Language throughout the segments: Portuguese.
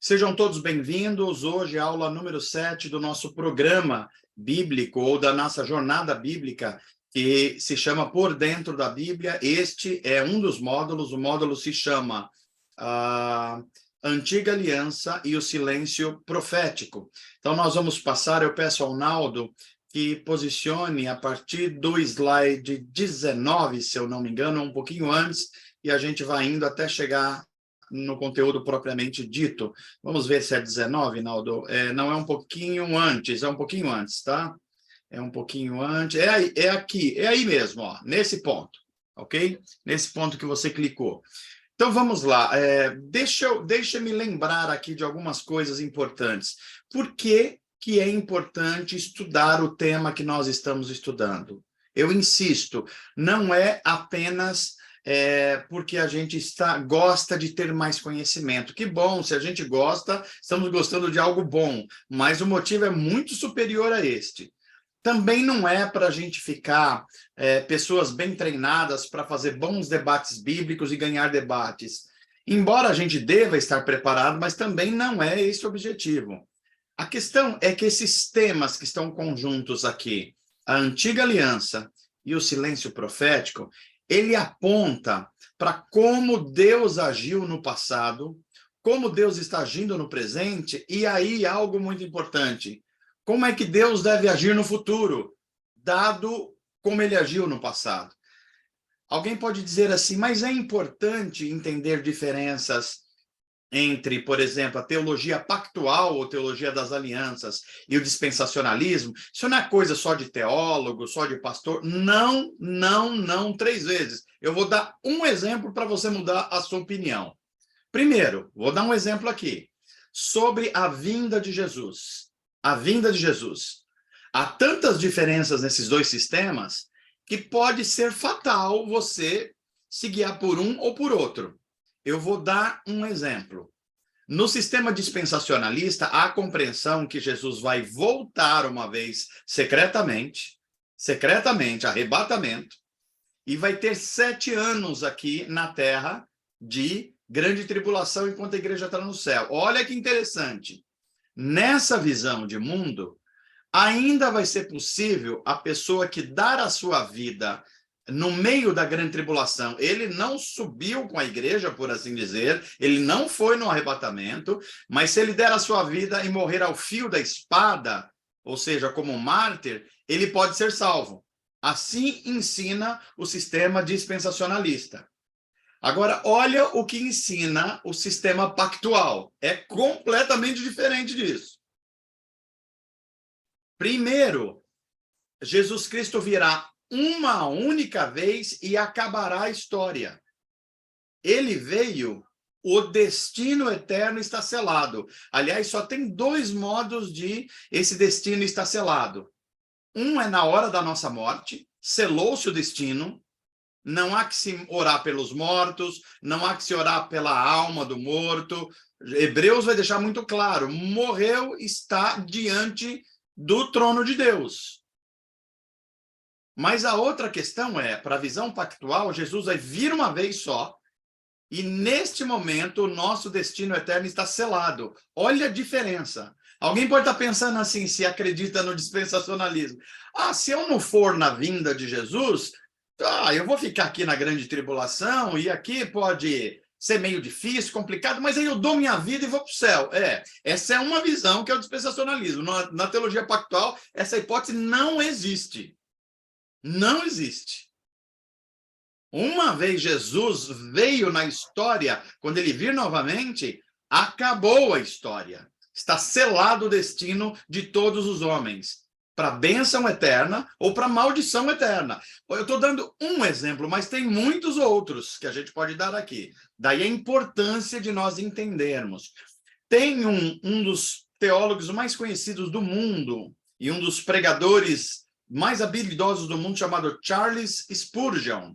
Sejam todos bem-vindos. Hoje, aula número 7 do nosso programa bíblico, ou da nossa jornada bíblica, que se chama Por Dentro da Bíblia. Este é um dos módulos. O módulo se chama Antiga Aliança e o Silêncio Profético. Então, nós vamos passar, eu peço ao Naldo que posicione a partir do slide 19, se eu não me engano, um pouquinho antes, e a gente vai indo até chegar no conteúdo propriamente dito. Vamos ver se é 19, Naldo. Não é um pouquinho antes, é um pouquinho antes, tá? É um pouquinho antes. É aqui, é aí mesmo, ó, nesse ponto, ok? Nesse ponto que você clicou. Então, vamos lá. Deixa-me lembrar aqui de algumas coisas importantes. Por que que é importante estudar o tema que nós estamos estudando? Eu insisto, não é apenas porque a gente gosta de ter mais conhecimento. Que bom, se a gente gosta, estamos gostando de algo bom, mas o motivo é muito superior a este. Também não é para a gente ficar pessoas bem treinadas para fazer bons debates bíblicos e ganhar debates. Embora a gente deva estar preparado, mas também não é esse o objetivo. A questão é que esses temas que estão conjuntos aqui, a antiga aliança e o silêncio profético, ele aponta para como Deus agiu no passado, como Deus está agindo no presente, e aí algo muito importante. Como é que Deus deve agir no futuro, dado como ele agiu no passado? Alguém pode dizer assim, mas é importante entender diferenças entre, por exemplo, a teologia pactual ou teologia das alianças e o dispensacionalismo. Isso não é coisa só de teólogo, só de pastor. Não, não, não, 3 vezes. Eu vou dar um exemplo para você mudar a sua opinião. Primeiro, vou dar um exemplo aqui, sobre a vinda de Jesus. A vinda de Jesus. Há tantas diferenças nesses dois sistemas que pode ser fatal você se guiar por um ou por outro. Eu vou dar um exemplo. No sistema dispensacionalista, há a compreensão que Jesus vai voltar uma vez secretamente, arrebatamento, e vai ter 7 anos aqui na Terra de grande tribulação enquanto a igreja está no céu. Olha que interessante. Nessa visão de mundo, ainda vai ser possível a pessoa que dar a sua vida no meio da grande tribulação, ele não subiu com a igreja, por assim dizer, ele não foi no arrebatamento, mas se ele der a sua vida e morrer ao fio da espada, ou seja, como um mártir, ele pode ser salvo. Assim ensina o sistema dispensacionalista. Agora, olha o que ensina o sistema pactual. É completamente diferente disso. Primeiro, Jesus Cristo virá uma única vez e acabará a história. Ele veio, o destino eterno está selado. Aliás, só tem 2 modos de esse destino estar selado. Um é na hora da nossa morte, selou-se o destino, não há que se orar pelos mortos, não há que se orar pela alma do morto. Hebreus vai deixar muito claro, morreu, está diante do trono de Deus. Mas a outra questão é, para a visão pactual, Jesus vai vir uma vez só, e neste momento o nosso destino eterno está selado. Olha a diferença. Alguém pode estar pensando assim, se acredita no dispensacionalismo. Se eu não for na vinda de Jesus, eu vou ficar aqui na grande tribulação, e aqui pode ser meio difícil, complicado, mas aí eu dou minha vida e vou para o céu. Essa é uma visão que é o dispensacionalismo. Na teologia pactual, essa hipótese não existe. Não existe. Uma vez Jesus veio na história, quando ele vir novamente, acabou a história. Está selado o destino de todos os homens, para a bênção eterna ou para a maldição eterna. Eu estou dando um exemplo, mas tem muitos outros que a gente pode dar aqui. Daí a importância de nós entendermos. Tem um dos teólogos mais conhecidos do mundo e um dos pregadores mais habilidosos do mundo, chamado Charles Spurgeon.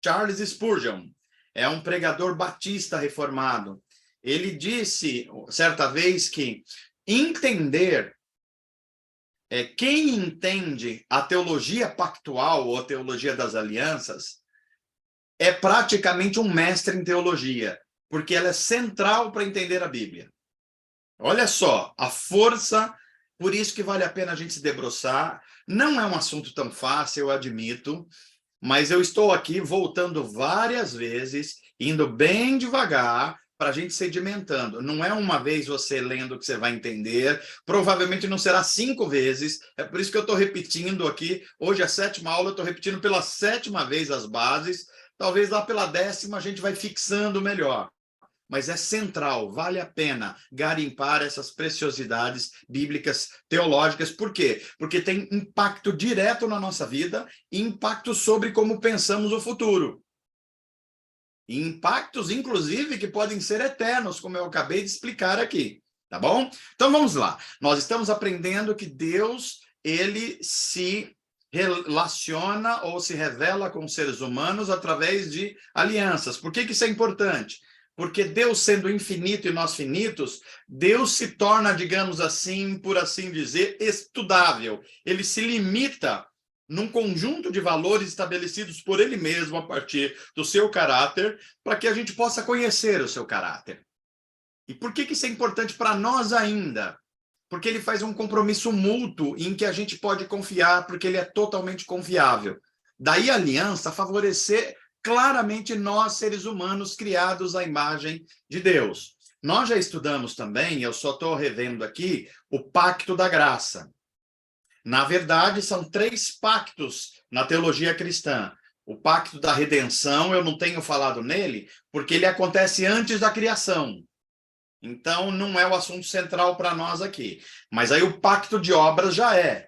Charles Spurgeon é um pregador batista reformado. Ele disse, certa vez, que quem entende a teologia pactual ou a teologia das alianças é praticamente um mestre em teologia, porque ela é central para entender a Bíblia. Olha só, a força, por isso que vale a pena a gente se debruçar. Não é um assunto tão fácil, eu admito, mas eu estou aqui voltando várias vezes, indo bem devagar, para a gente sedimentando. Não é uma vez você lendo que você vai entender, provavelmente não será 5 vezes, é por isso que eu estou repetindo aqui. Hoje é a 7ª aula, eu estou repetindo pela 7ª vez as bases, talvez lá pela 10ª a gente vai fixando melhor. Mas é central, vale a pena garimpar essas preciosidades bíblicas teológicas. Por quê? Porque tem impacto direto na nossa vida e impacto sobre como pensamos o futuro. E impactos, inclusive, que podem ser eternos, como eu acabei de explicar aqui, tá bom? Então, vamos lá. Nós estamos aprendendo que Deus, ele se relaciona ou se revela com os seres humanos através de alianças. Por que isso é importante? Porque Deus, sendo infinito e nós finitos, Deus se torna, digamos assim, por assim dizer, estudável. Ele se limita num conjunto de valores estabelecidos por ele mesmo a partir do seu caráter, para que a gente possa conhecer o seu caráter. E por que isso é importante para nós ainda? Porque ele faz um compromisso mútuo em que a gente pode confiar, porque ele é totalmente confiável. Daí a aliança favorecer claramente nós, seres humanos, criados à imagem de Deus. Nós já estudamos também, eu só estou revendo aqui, o Pacto da Graça. Na verdade, são 3 pactos na teologia cristã. O pacto da redenção, eu não tenho falado nele, porque ele acontece antes da criação. Então, não é o assunto central para nós aqui. Mas aí o pacto de obras já é.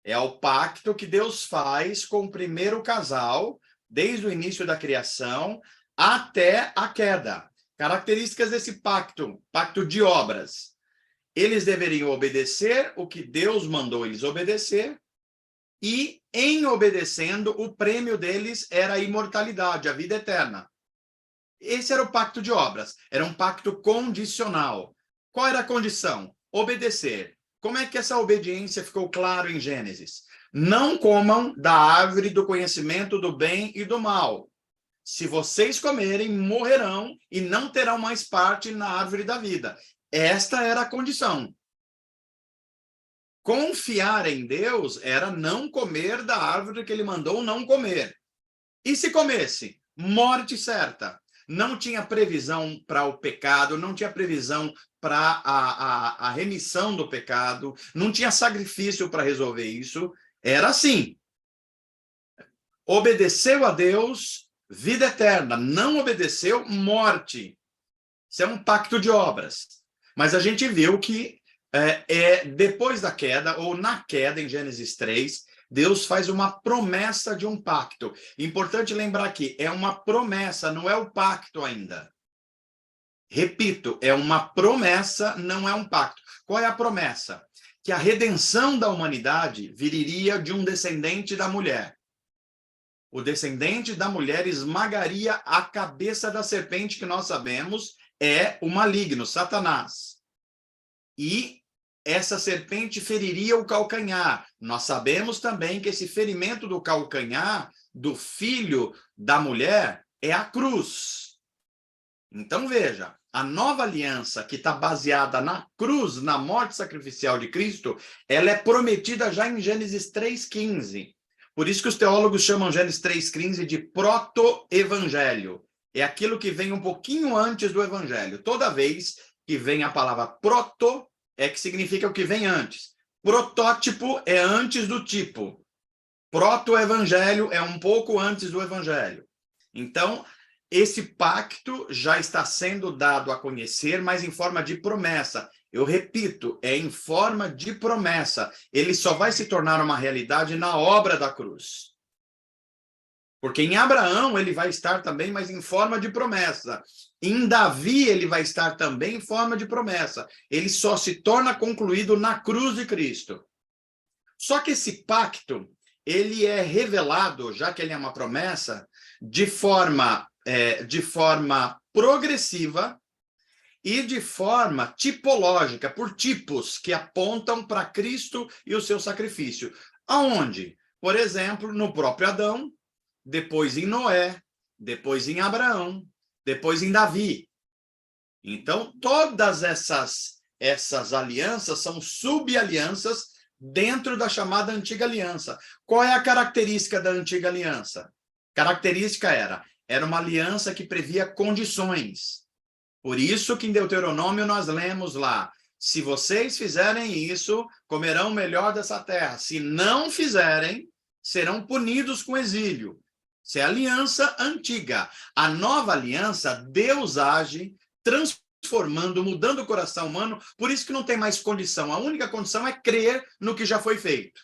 É o pacto que Deus faz com o primeiro casal, desde o início da criação até a queda. Características desse pacto, pacto de obras. Eles deveriam obedecer o que Deus mandou eles obedecer, e, em obedecendo, o prêmio deles era a imortalidade, a vida eterna. Esse era o pacto de obras, era um pacto condicional. Qual era a condição? Obedecer. Como é que essa obediência ficou claro em Gênesis? Não comam da árvore do conhecimento do bem e do mal. Se vocês comerem, morrerão e não terão mais parte na árvore da vida. Esta era a condição. Confiar em Deus era não comer da árvore que ele mandou não comer. E se comesse? Morte certa. Não tinha previsão para o pecado, não tinha previsão para a remissão do pecado, não tinha sacrifício para resolver isso. Era assim. Obedeceu a Deus, vida eterna. Não obedeceu, morte. Isso é um pacto de obras. Mas a gente viu que depois da queda, ou na queda, em Gênesis 3, Deus faz uma promessa de um pacto. Importante lembrar aqui, é uma promessa, não é o pacto ainda. Repito, é uma promessa, não é um pacto. Qual é a promessa? Que a redenção da humanidade viria de um descendente da mulher. O descendente da mulher esmagaria a cabeça da serpente, que nós sabemos é o maligno, Satanás. E essa serpente feriria o calcanhar. Nós sabemos também que esse ferimento do calcanhar do filho da mulher é a cruz. Então, veja, a nova aliança que está baseada na cruz, na morte sacrificial de Cristo, ela é prometida já em Gênesis 3,15. Por isso que os teólogos chamam Gênesis 3,15 de proto-evangelho. É aquilo que vem um pouquinho antes do evangelho. Toda vez que vem a palavra proto, é que significa o que vem antes. Protótipo é antes do tipo. Proto-evangelho é um pouco antes do evangelho. Então, esse pacto já está sendo dado a conhecer, mas em forma de promessa. Eu repito, é em forma de promessa. Ele só vai se tornar uma realidade na obra da cruz. Porque em Abraão ele vai estar também, mas em forma de promessa. Em Davi ele vai estar também em forma de promessa. Ele só se torna concluído na cruz de Cristo. Só que esse pacto, ele é revelado, já que ele é uma promessa, de forma progressiva e de forma tipológica, por tipos que apontam para Cristo e o seu sacrifício. Aonde? Por exemplo, no próprio Adão, depois em Noé, depois em Abraão, depois em Davi. Então, todas essas essas alianças são subalianças dentro da chamada antiga aliança. Qual é a característica da antiga aliança? Característica era uma aliança que previa condições. Por isso que em Deuteronômio nós lemos lá: se vocês fizerem isso, comerão o melhor dessa terra. Se não fizerem, serão punidos com exílio. Isso é a aliança antiga. A nova aliança, Deus age transformando, mudando o coração humano, por isso que não tem mais condição. A única condição é crer no que já foi feito.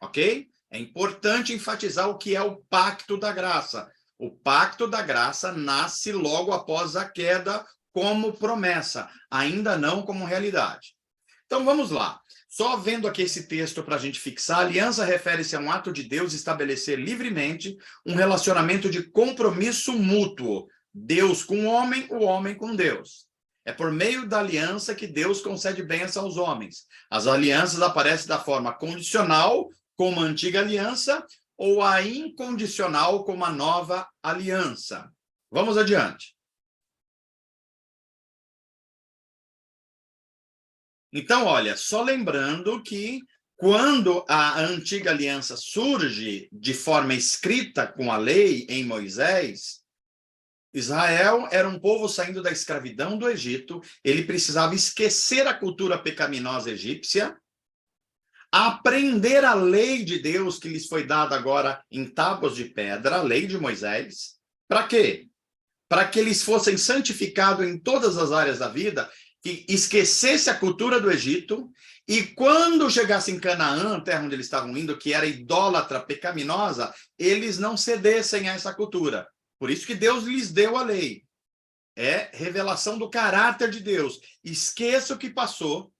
Ok? É importante enfatizar o que é o pacto da graça. O pacto da graça nasce logo após a queda como promessa, ainda não como realidade. Então vamos lá. Só vendo aqui esse texto para a gente fixar, a aliança refere-se a um ato de Deus estabelecer livremente um relacionamento de compromisso mútuo. Deus com o homem com Deus. É por meio da aliança que Deus concede bênção aos homens. As alianças aparecem da forma condicional, como a antiga aliança, ou a incondicional, como a nova aliança. Vamos adiante. Então, olha, só lembrando que quando a antiga aliança surge de forma escrita com a lei em Moisés, Israel era um povo saindo da escravidão do Egito, ele precisava esquecer a cultura pecaminosa egípcia, aprender a lei de Deus que lhes foi dada agora em tábuas de pedra, a lei de Moisés. Para quê? Para que eles fossem santificados em todas as áreas da vida, que esquecesse a cultura do Egito, e quando chegasse em Canaã, terra onde eles estavam indo, que era idólatra, pecaminosa, eles não cedessem a essa cultura. Por isso que Deus lhes deu a lei. É revelação do caráter de Deus. Esqueça o que passou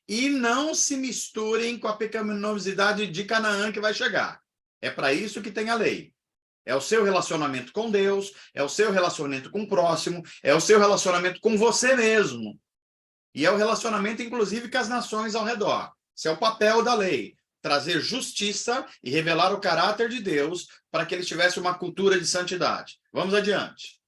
e não se misturem com a pecaminosidade de Canaã que vai chegar. É para isso que tem a lei. É o seu relacionamento com Deus, é o seu relacionamento com o próximo, é o seu relacionamento com você mesmo. E é o relacionamento, inclusive, com as nações ao redor. Esse é o papel da lei. Trazer justiça e revelar o caráter de Deus para que eles tivessem uma cultura de santidade. Vamos adiante.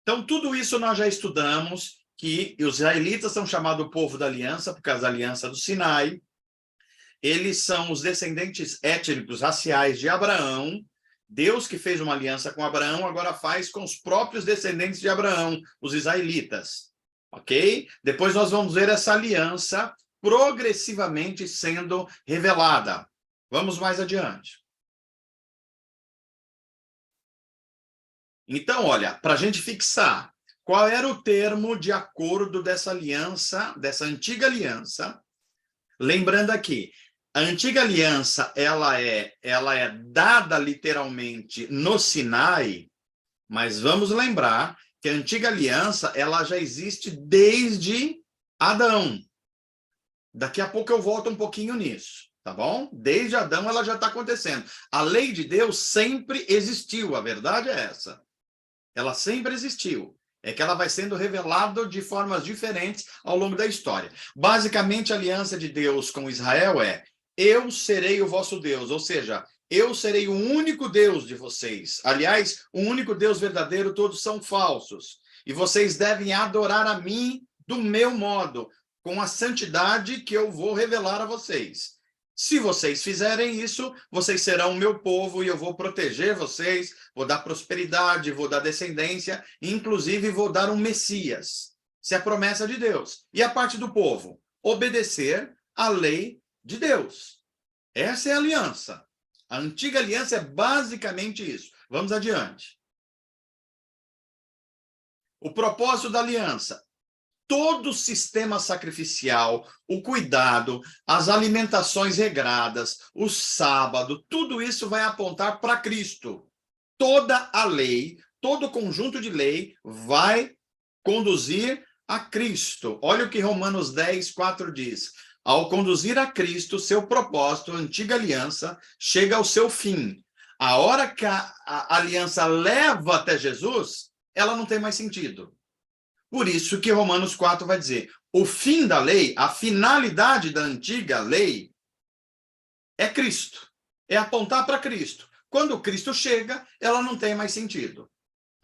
Então, tudo isso nós já estudamos, que os israelitas são chamados povo da aliança, por causa da aliança do Sinai. Eles são os descendentes étnicos, raciais de Abraão. Deus que fez uma aliança com Abraão, agora faz com os próprios descendentes de Abraão, os israelitas. Ok? Depois nós vamos ver essa aliança progressivamente sendo revelada. Vamos mais adiante. Então, olha, para a gente fixar, qual era o termo de acordo dessa aliança, dessa antiga aliança? Lembrando aqui, a antiga aliança, ela é dada literalmente no Sinai, mas vamos lembrar que a antiga aliança, ela já existe desde Adão. Daqui a pouco eu volto um pouquinho nisso, tá bom? Desde Adão ela já está acontecendo. A lei de Deus sempre existiu, a verdade é essa. Ela sempre existiu. É que ela vai sendo revelada de formas diferentes ao longo da história. Basicamente, a aliança de Deus com Israel é: eu serei o vosso Deus, ou seja, eu serei o único Deus de vocês. Aliás, o único Deus verdadeiro, todos são falsos. E vocês devem adorar a mim do meu modo, com a santidade que eu vou revelar a vocês. Se vocês fizerem isso, vocês serão o meu povo e eu vou proteger vocês, vou dar prosperidade, vou dar descendência, inclusive vou dar um Messias. Isso é a promessa de Deus. E a parte do povo? Obedecer à lei de Deus. Essa é a aliança. A antiga aliança é basicamente isso. Vamos adiante. O propósito da aliança: todo o sistema sacrificial, o cuidado, as alimentações regradas, o sábado, tudo isso vai apontar para Cristo. Toda a lei, todo o conjunto de lei vai conduzir a Cristo. Olha o que Romanos 10, 4 diz. Ao conduzir a Cristo, seu propósito, a antiga aliança, chega ao seu fim. A hora que a aliança leva até Jesus, ela não tem mais sentido. Por isso que Romanos 4 vai dizer: o fim da lei, a finalidade da antiga lei é Cristo. É apontar para Cristo. Quando Cristo chega, ela não tem mais sentido.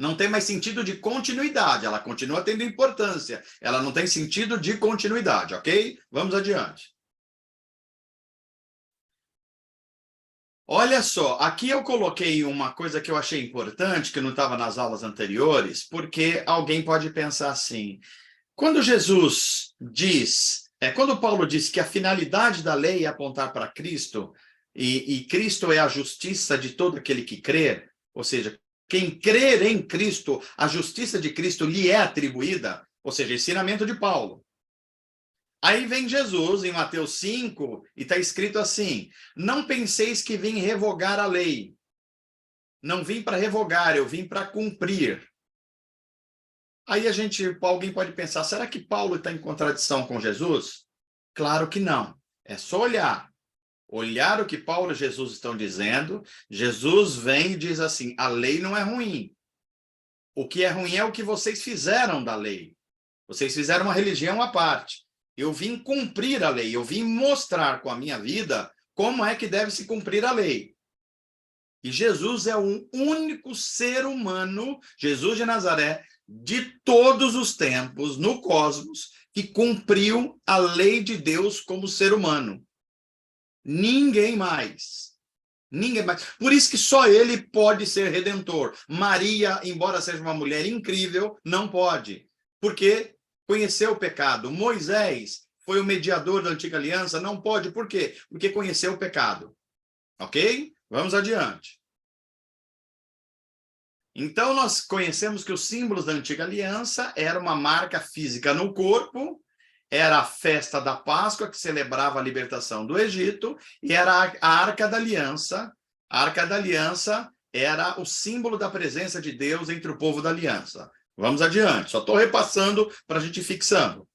Não tem mais sentido de continuidade, ela continua tendo importância, ela não tem sentido de continuidade, ok? Vamos adiante. Olha só, aqui eu coloquei uma coisa que eu achei importante, que não estava nas aulas anteriores, porque alguém pode pensar assim, quando Jesus diz, quando Paulo diz que a finalidade da lei é apontar para Cristo, e Cristo é a justiça de todo aquele que crê, ou seja, quem crer em Cristo, a justiça de Cristo lhe é atribuída, ou seja, ensinamento de Paulo. Aí vem Jesus em Mateus 5 e está escrito assim, não penseis que vim revogar a lei. Não vim para revogar, eu vim para cumprir. Aí alguém pode pensar, será que Paulo está em contradição com Jesus? Claro que não. É só olhar. Olhar o que Paulo e Jesus estão dizendo. Jesus vem e diz assim, a lei não é ruim. O que é ruim é o que vocês fizeram da lei. Vocês fizeram uma religião à parte. Eu vim cumprir a lei, eu vim mostrar com a minha vida como é que deve se cumprir a lei. E Jesus é o único ser humano, Jesus de Nazaré, de todos os tempos, no cosmos, que cumpriu a lei de Deus como ser humano. Ninguém mais. Ninguém mais. Por isso que só ele pode ser redentor. Maria, embora seja uma mulher incrível, não pode. Porque conheceu o pecado. Moisés foi o mediador da antiga aliança, não pode. Por quê? Porque conheceu o pecado. Ok? Vamos adiante. Então, nós conhecemos que os símbolos da antiga aliança era uma marca física no corpo, era a festa da Páscoa, que celebrava a libertação do Egito, e era a Arca da Aliança. A Arca da Aliança era o símbolo da presença de Deus entre o povo da aliança. Vamos adiante, só estou repassando para a gente ir fixando.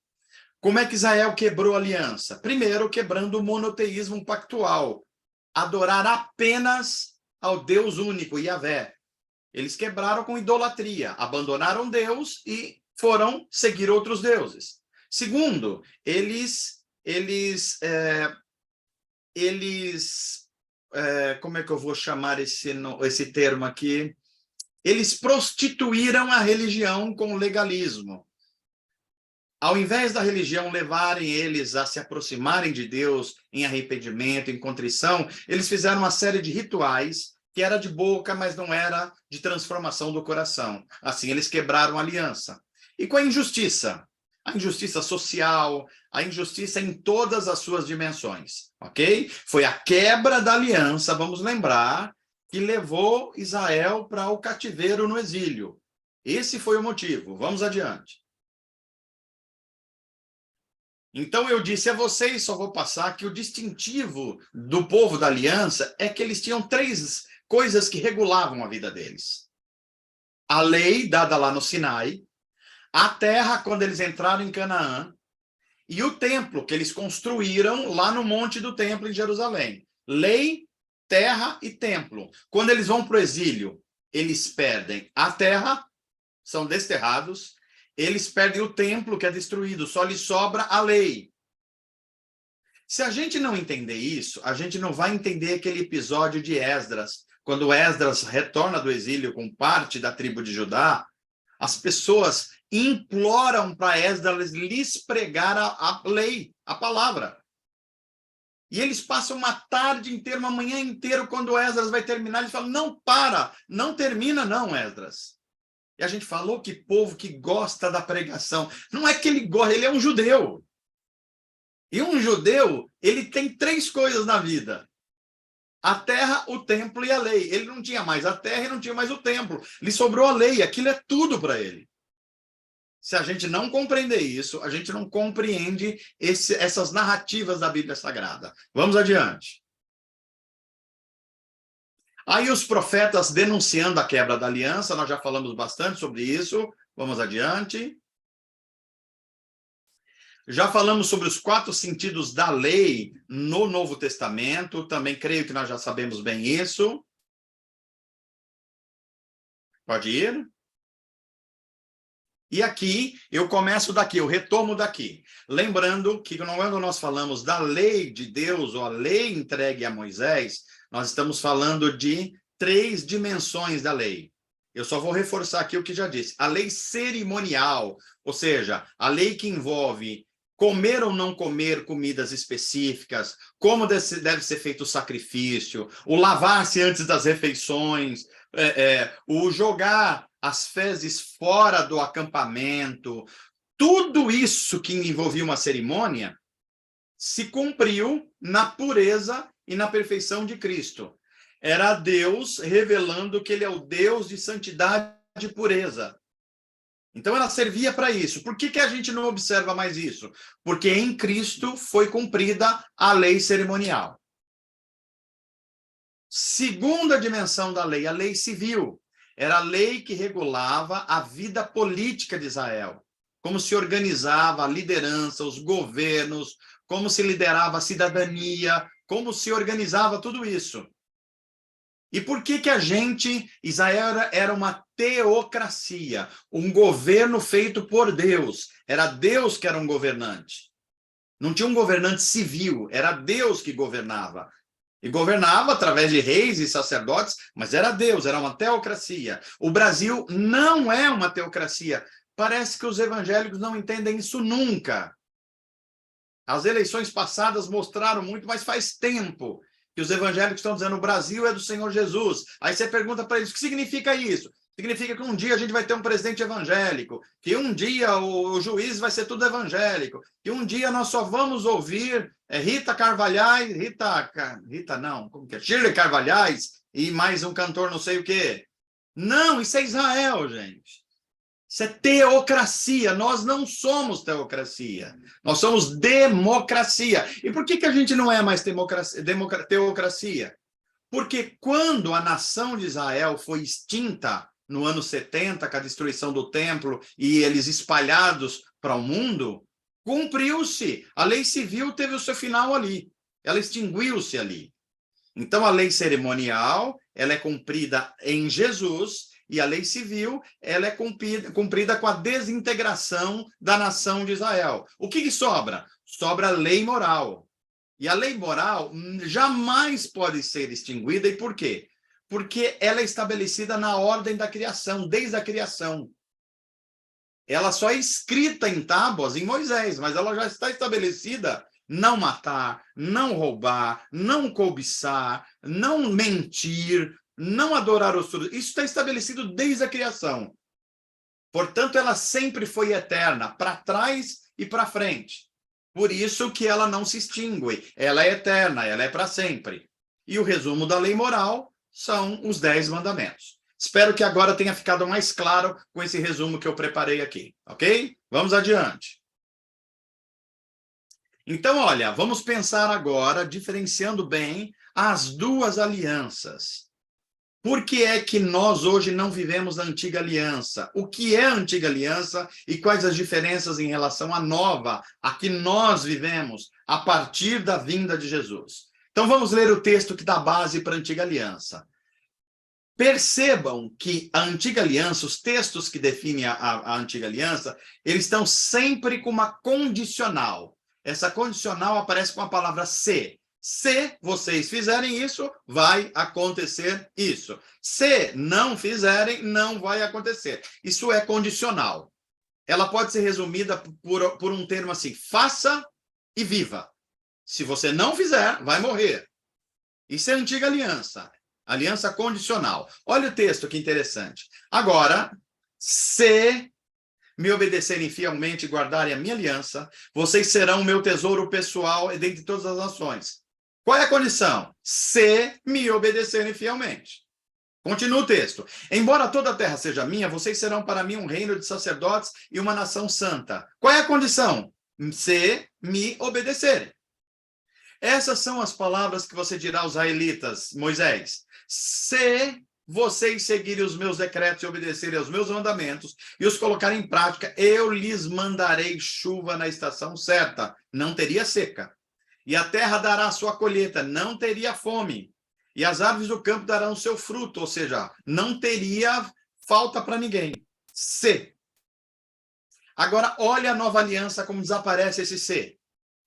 Como é que Israel quebrou a aliança? Primeiro, quebrando o monoteísmo pactual. Adorar apenas ao Deus único, Yahvé. Eles quebraram com idolatria, abandonaram Deus e foram seguir outros deuses. Segundo, como é que eu vou chamar esse termo aqui? Eles prostituíram a religião com legalismo. Ao invés da religião levarem eles a se aproximarem de Deus em arrependimento, em contrição, eles fizeram uma série de rituais que era de boca, mas não era de transformação do coração. Assim, eles quebraram a aliança. E com a injustiça? A injustiça social, a injustiça em todas as suas dimensões, ok? Foi a quebra da aliança, vamos lembrar, que levou Israel para o cativeiro no exílio. Esse foi o motivo. Vamos adiante. Então, eu disse a vocês, só vou passar, que o distintivo do povo da aliança é que eles tinham 3 coisas que regulavam a vida deles. A lei dada lá no Sinai, a terra quando eles entraram em Canaã, e o templo que eles construíram lá no Monte do Templo em Jerusalém. Lei, terra e templo. Quando eles vão para o exílio, eles perdem a terra, são desterrados, eles perdem o templo que é destruído, só lhes sobra a lei. Se a gente não entender isso, a gente não vai entender aquele episódio de Esdras, quando Esdras retorna do exílio com parte da tribo de Judá, as pessoas imploram para Esdras lhes pregar a lei, a palavra. E eles passam uma tarde inteira, uma manhã inteira, quando Esdras vai terminar, eles falam, não para, não termina não, Esdras. E a gente falou que povo que gosta da pregação, não é que ele gosta, ele é um judeu. E um judeu, ele tem 3 coisas na vida. A terra, o templo e a lei. Ele não tinha mais a terra e não tinha mais o templo. Lhe sobrou a lei, aquilo é tudo para ele. Se a gente não compreender isso, a gente não compreende essas narrativas da Bíblia Sagrada. Vamos adiante. Aí os profetas denunciando a quebra da aliança, nós já falamos bastante sobre isso. Vamos adiante. Já falamos sobre os 4 sentidos da lei no Novo Testamento. Também creio que nós já sabemos bem isso. Pode ir. E aqui, eu começo daqui, eu retomo daqui. Lembrando que quando nós falamos da lei de Deus, ou a lei entregue a Moisés, nós estamos falando de 3 dimensões da lei. Eu só vou reforçar aqui o que já disse. A lei cerimonial, ou seja, a lei que envolve comer ou não comer comidas específicas, como deve ser feito o sacrifício, o lavar-se antes das refeições, o jogar as fezes fora do acampamento, tudo isso que envolvia uma cerimônia se cumpriu na pureza e na perfeição de Cristo. Era Deus revelando que ele é o Deus de santidade e pureza. Então ela servia para isso. Por que a gente não observa mais isso? Porque em Cristo foi cumprida a lei cerimonial. Segunda dimensão da lei, a lei civil. Era a lei que regulava a vida política de Israel. Como se organizava a liderança, os governos, como se liderava a cidadania, como se organizava tudo isso. E por que Israel era uma teocracia, um governo feito por Deus. Era Deus que era um governante. Não tinha um governante civil, era Deus que governava. E governava através de reis e sacerdotes, mas era Deus, era uma teocracia. O Brasil não é uma teocracia. Parece que os evangélicos não entendem isso nunca. As eleições passadas mostraram muito, mas faz tempo que os evangélicos estão dizendo o Brasil é do Senhor Jesus. Aí você pergunta para eles, o que significa isso? Significa que um dia a gente vai ter um presidente evangélico, que um dia o juiz vai ser tudo evangélico, que um dia nós só vamos ouvir Rita Carvalhais, Rita não, como que é? Shirley Carvalhais e mais um cantor não sei o quê. Não, isso é Israel, gente. Isso é teocracia. Nós não somos teocracia. Nós somos democracia. E por que a gente não é mais teocracia? Porque quando a nação de Israel foi extinta no ano 70, com a destruição do templo e eles espalhados para o mundo, cumpriu-se. A lei civil teve o seu final ali. Ela extinguiu-se ali. Então, a lei cerimonial, ela é cumprida em Jesus, e a lei civil, ela é cumprida com a desintegração da nação de Israel. O que sobra? Sobra a lei moral. E a lei moral jamais pode ser extinguida. E por quê? Porque ela é estabelecida na ordem da criação, desde a criação. Ela só é escrita em tábuas em Moisés, mas ela já está estabelecida: não matar, não roubar, não cobiçar, não mentir, não adorar os ídolos. Isso está estabelecido desde a criação. Portanto, ela sempre foi eterna, para trás e para frente. Por isso que ela não se extingue. Ela é eterna, ela é para sempre. E o resumo da lei moral são os 10 mandamentos. Espero que agora tenha ficado mais claro com esse resumo que eu preparei aqui, ok? Vamos adiante. Então, olha, vamos pensar agora, diferenciando bem as duas alianças. Por que é que nós hoje não vivemos a antiga aliança? O que é a antiga aliança e quais as diferenças em relação à nova, a que nós vivemos a partir da vinda de Jesus? Então vamos ler o texto que dá base para a antiga aliança. Percebam que a antiga aliança, os textos que definem a antiga aliança, eles estão sempre com uma condicional. Essa condicional aparece com a palavra se. Se vocês fizerem isso, vai acontecer isso. Se não fizerem, não vai acontecer. Isso é condicional. Ela pode ser resumida por um termo assim: faça e viva. Se você não fizer, vai morrer. Isso é a antiga aliança. Aliança condicional. Olha o texto, que interessante. Agora, se me obedecerem fielmente e guardarem a minha aliança, vocês serão o meu tesouro pessoal dentre todas as nações. Qual é a condição? Se me obedecerem fielmente. Continua o texto. Embora toda a terra seja minha, vocês serão para mim um reino de sacerdotes e uma nação santa. Qual é a condição? Se me obedecerem. Essas são as palavras que você dirá aos israelitas, Moisés. Se vocês seguirem os meus decretos e obedecerem aos meus mandamentos e os colocarem em prática, eu lhes mandarei chuva na estação certa. Não teria seca. E a terra dará a sua colheita, não teria fome. E as árvores do campo darão o seu fruto, ou seja, não teria falta para ninguém. Se. Agora, olha a nova aliança, como desaparece esse se.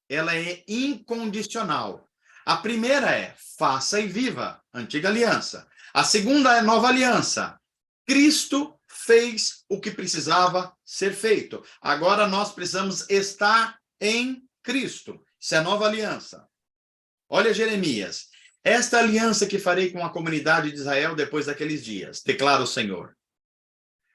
Ela é incondicional. A primeira é faça e viva, antiga aliança. A segunda é nova aliança. Cristo fez o que precisava ser feito. Agora nós precisamos estar em Cristo. Isso é a nova aliança. Olha Jeremias. Esta aliança que farei com a comunidade de Israel depois daqueles dias, declara o Senhor.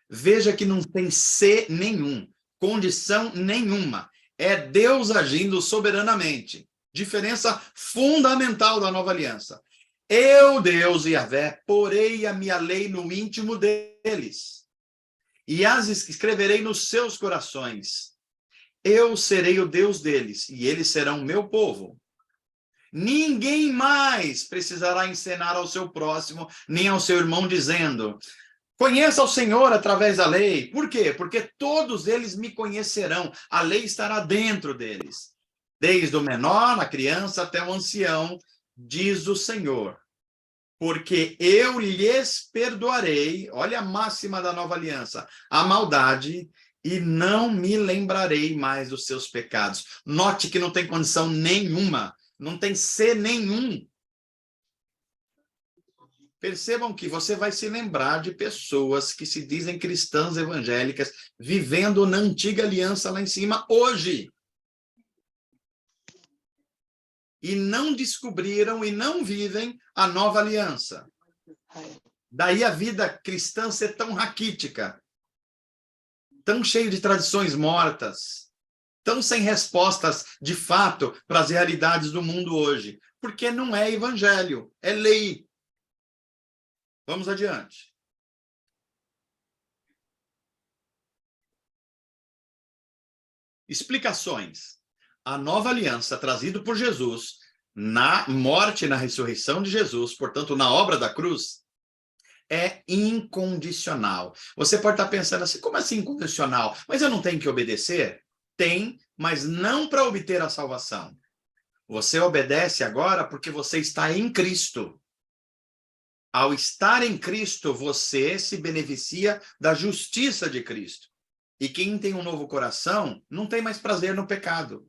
Veja que não tem ser nenhum, condição nenhuma. É Deus agindo soberanamente. Diferença fundamental da nova aliança. Eu, Deus Yahvé, porei a minha lei no íntimo deles e as escreverei nos seus corações. Eu serei o Deus deles e eles serão meu povo. Ninguém mais precisará ensinar ao seu próximo, nem ao seu irmão, dizendo: conheça o Senhor através da lei. Por quê? Porque todos eles me conhecerão. A lei estará dentro deles. Desde o menor, a criança, até o ancião, diz o Senhor. Porque eu lhes perdoarei, olha a máxima da nova aliança, a maldade, e não me lembrarei mais dos seus pecados. Note que não tem condição nenhuma, não tem ser nenhum. Percebam que você vai se lembrar de pessoas que se dizem cristãs evangélicas, vivendo na antiga aliança lá em cima hoje. E não descobriram e não vivem a nova aliança. Daí a vida cristã ser tão raquítica, tão cheio de tradições mortas, tão sem respostas de fato para as realidades do mundo hoje, porque não é evangelho, é lei. Vamos adiante. Explicações. A nova aliança trazida por Jesus na morte e na ressurreição de Jesus, portanto, na obra da cruz, é incondicional. Você pode estar pensando assim, como assim incondicional? Mas eu não tenho que obedecer? Tem, mas não para obter a salvação. Você obedece agora porque você está em Cristo. Ao estar em Cristo, você se beneficia da justiça de Cristo. E quem tem um novo coração não tem mais prazer no pecado.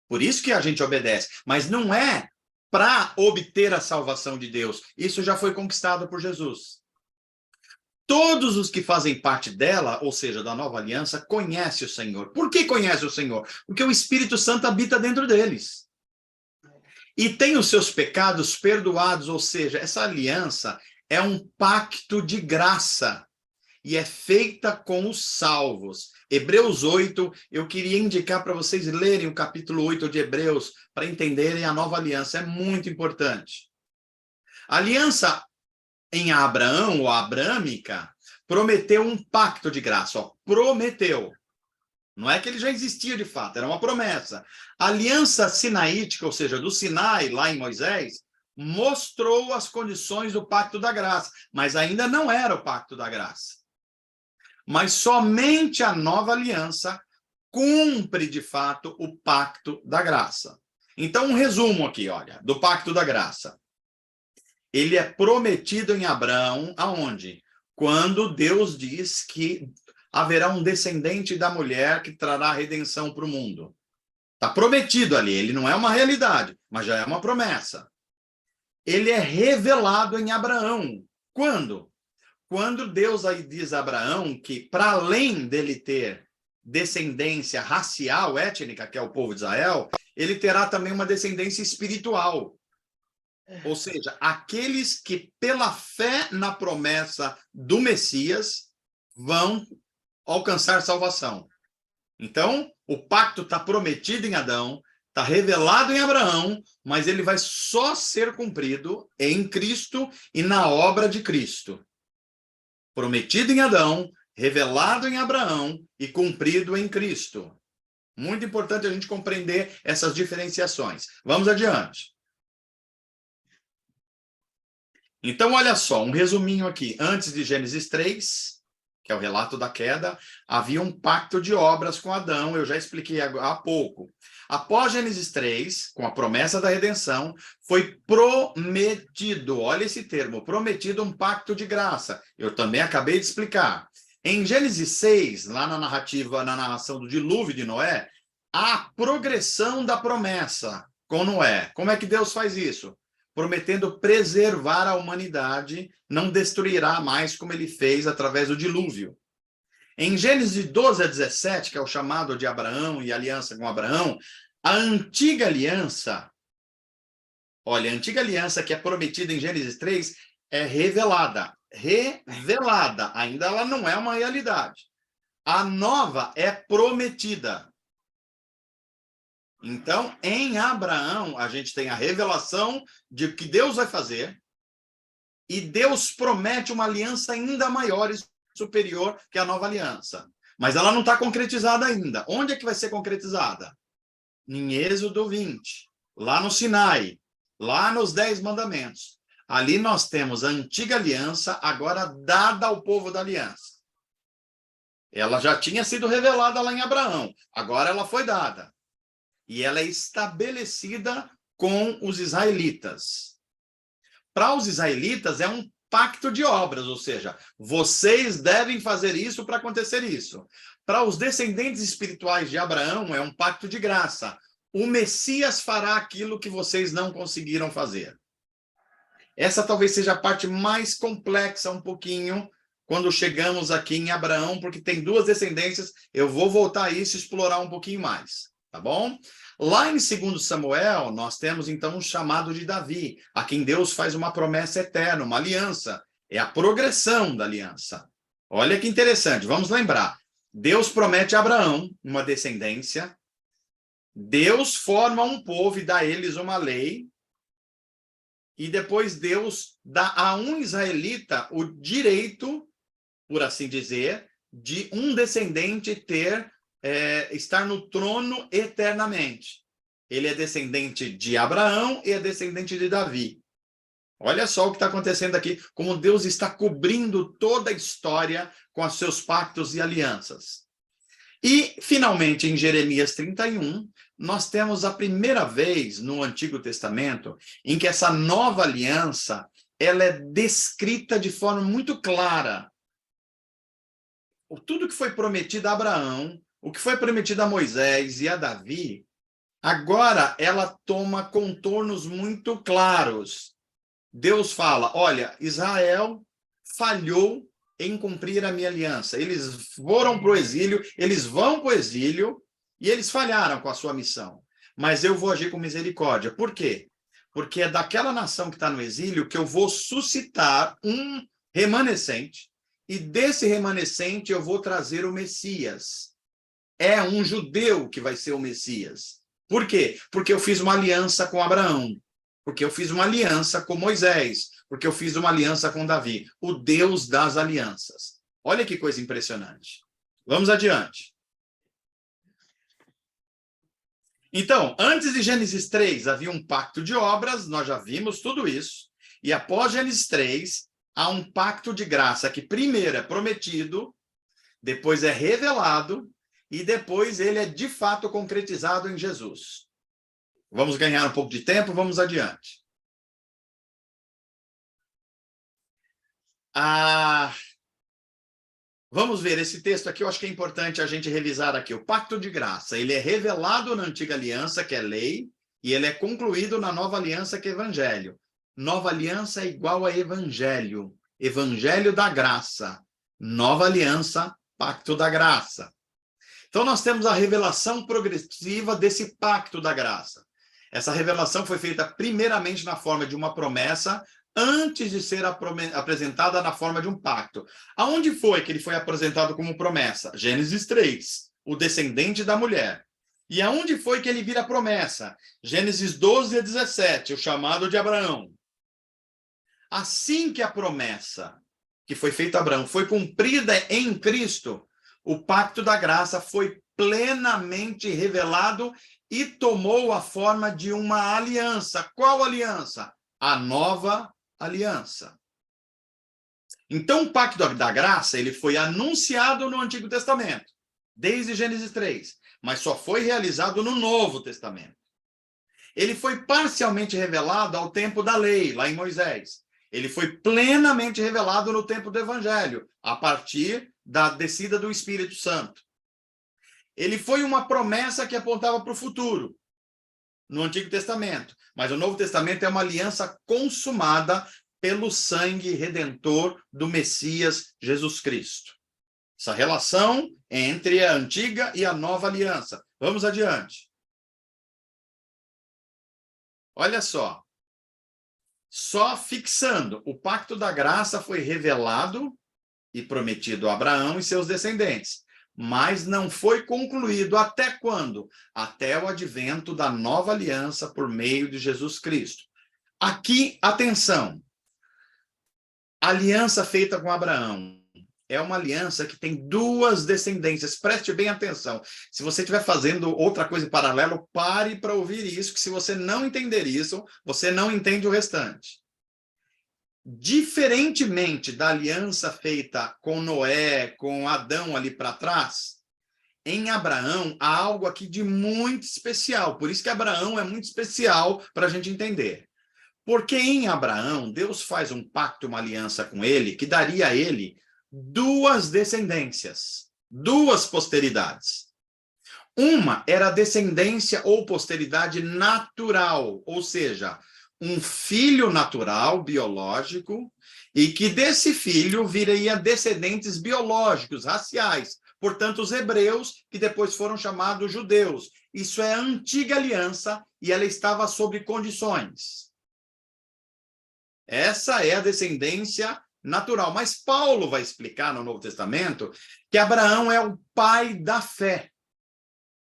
Por isso que a gente obedece, mas não é para obter a salvação de Deus. Isso já foi conquistado por Jesus. Todos os que fazem parte dela, ou seja, da nova aliança, conhecem o Senhor. Por que conhecem o Senhor? Porque o Espírito Santo habita dentro deles. E tem os seus pecados perdoados, ou seja, essa aliança é um pacto de graça. E é feita com os salvos. Hebreus 8, eu queria indicar para vocês lerem o capítulo 8 de Hebreus, para entenderem a nova aliança, é muito importante. A aliança em Abraão, ou abrâmica, prometeu um pacto de graça, ó, prometeu. Não é que ele já existia de fato, era uma promessa. A aliança sinaítica, ou seja, do Sinai, lá em Moisés, mostrou as condições do pacto da graça, mas ainda não era o pacto da graça. Mas somente a nova aliança cumpre, de fato, o pacto da graça. Então, um resumo aqui, olha, do pacto da graça. Ele é prometido em Abraão, aonde? Quando Deus diz que haverá um descendente da mulher que trará redenção para o mundo. Está prometido ali, ele não é uma realidade, mas já é uma promessa. Ele é revelado em Abraão. Quando? Quando Deus aí diz a Abraão que, para além dele ter descendência racial, étnica, que é o povo de Israel, ele terá também uma descendência espiritual. Ou seja, aqueles que, pela fé na promessa do Messias, vão alcançar salvação. Então, o pacto está prometido em Adão, está revelado em Abraão, mas ele vai só ser cumprido em Cristo e na obra de Cristo. Prometido em Adão, revelado em Abraão e cumprido em Cristo. Muito importante a gente compreender essas diferenciações. Vamos adiante. Então, olha só, um resuminho aqui. Antes de Gênesis 3, que é o relato da queda, havia um pacto de obras com Adão, eu já expliquei há pouco. Após Gênesis 3, com a promessa da redenção, foi prometido, olha esse termo, prometido um pacto de graça. Eu também acabei de explicar. Em Gênesis 6, lá na narrativa, na narração do dilúvio de Noé, há a progressão da promessa com Noé. Como é que Deus faz isso? prometendo preservar a humanidade, não destruirá mais como ele fez através do dilúvio. Em Gênesis 12 a 17, que é o chamado de Abraão e aliança com Abraão, a antiga aliança, olha, a antiga aliança que é prometida em Gênesis 3 é revelada. Revelada, ainda ela não é uma realidade. A nova é prometida. Então, em Abraão, a gente tem a revelação de que Deus vai fazer, e Deus promete uma aliança ainda maior e superior que a nova aliança. Mas ela não está concretizada ainda. Onde é que vai ser concretizada? Em Êxodo 20, lá no Sinai, lá nos 10 mandamentos. Ali nós temos a antiga aliança, agora dada ao povo da aliança. Ela já tinha sido revelada lá em Abraão, agora ela foi dada. E ela é estabelecida com os israelitas. Para os israelitas é um pacto de obras, ou seja, vocês devem fazer isso para acontecer isso. Para os descendentes espirituais de Abraão é um pacto de graça. O Messias fará aquilo que vocês não conseguiram fazer. Essa talvez seja a parte mais complexa um pouquinho quando chegamos aqui em Abraão, porque tem duas descendências, eu vou voltar a isso e explorar um pouquinho mais, tá bom? Lá em 2 Samuel, nós temos então um chamado de Davi, a quem Deus faz uma promessa eterna, uma aliança. É a progressão da aliança. Olha que interessante, vamos lembrar. Deus promete a Abraão uma descendência, Deus forma um povo e dá a eles uma lei, e depois Deus dá a um israelita o direito, por assim dizer, de um descendente estar no trono eternamente. Ele é descendente de Abraão e é descendente de Davi. Olha só o que está acontecendo aqui, como Deus está cobrindo toda a história com os seus pactos e alianças. E, finalmente, em Jeremias 31, nós temos a primeira vez no Antigo Testamento em que essa nova aliança ela é descrita de forma muito clara. Tudo que foi prometido a Abraão, o que foi prometido a Moisés e a Davi, agora ela toma contornos muito claros. Deus fala, olha, Israel falhou em cumprir a minha aliança. Eles foram para o exílio, eles vão para o exílio e eles falharam com a sua missão. Mas eu vou agir com misericórdia. Por quê? Porque é daquela nação que está no exílio que eu vou suscitar um remanescente e desse remanescente eu vou trazer o Messias. É um judeu que vai ser o Messias. Por quê? Porque eu fiz uma aliança com Abraão. Porque eu fiz uma aliança com Moisés, porque eu fiz uma aliança com Davi, o Deus das alianças. Olha que coisa impressionante. Vamos adiante. Então, antes de Gênesis 3, havia um pacto de obras, nós já vimos tudo isso, e após Gênesis 3, há um pacto de graça que primeiro é prometido, depois é revelado, e depois ele é de fato concretizado em Jesus. Vamos ganhar um pouco de tempo, vamos adiante. Vamos ver, esse texto aqui eu acho que é importante a gente revisar aqui. O pacto de graça, ele é revelado na antiga aliança, que é lei, e ele é concluído na nova aliança, que é evangelho. Nova aliança é igual a evangelho. Evangelho da graça. Nova aliança, pacto da graça. Então nós temos a revelação progressiva desse pacto da graça. Essa revelação foi feita primeiramente na forma de uma promessa, antes de ser apresentada na forma de um pacto. Aonde foi que ele foi apresentado como promessa? Gênesis 3, o descendente da mulher. E aonde foi que ele vira a promessa? Gênesis 12 a 17, o chamado de Abraão. Assim que a promessa que foi feita a Abraão foi cumprida em Cristo, o pacto da graça foi plenamente revelado e tomou a forma de uma aliança. Qual aliança? A nova aliança. Então, o pacto da graça ele foi anunciado no Antigo Testamento, desde Gênesis 3, mas só foi realizado no Novo Testamento. Ele foi parcialmente revelado ao tempo da lei, lá em Moisés. Ele foi plenamente revelado no tempo do Evangelho, a partir da descida do Espírito Santo. Ele foi uma promessa que apontava para o futuro. no Antigo Testamento, mas o Novo Testamento é uma aliança consumada pelo sangue redentor do Messias Jesus Cristo. Essa relação entre a antiga e a nova aliança. Vamos adiante. Olha só. Só fixando, o pacto da graça foi revelado e prometido a Abraão e seus descendentes, mas não foi concluído até quando? Até o advento da nova aliança por meio de Jesus Cristo. Aqui, atenção, a aliança feita com Abraão é uma aliança que tem duas descendências. Preste bem atenção. Se você estiver fazendo outra coisa em paralelo, pare para ouvir isso, que se você não entender isso, você não entende o restante. Diferentemente da aliança feita com Noé, com Adão ali para trás, em Abraão há algo aqui de muito especial. Por isso que Abraão é muito especial para a gente entender. Porque em Abraão, Deus faz um pacto, uma aliança com ele, que daria a ele duas descendências, duas posteridades. Uma era a descendência ou posteridade natural, ou seja, um filho natural, biológico, e que desse filho viria descendentes biológicos, raciais, portanto, os hebreus, que depois foram chamados judeus. Isso é a antiga aliança e ela estava sob condições. Essa é a descendência natural. Mas Paulo vai explicar no Novo Testamento que Abraão é o pai da fé.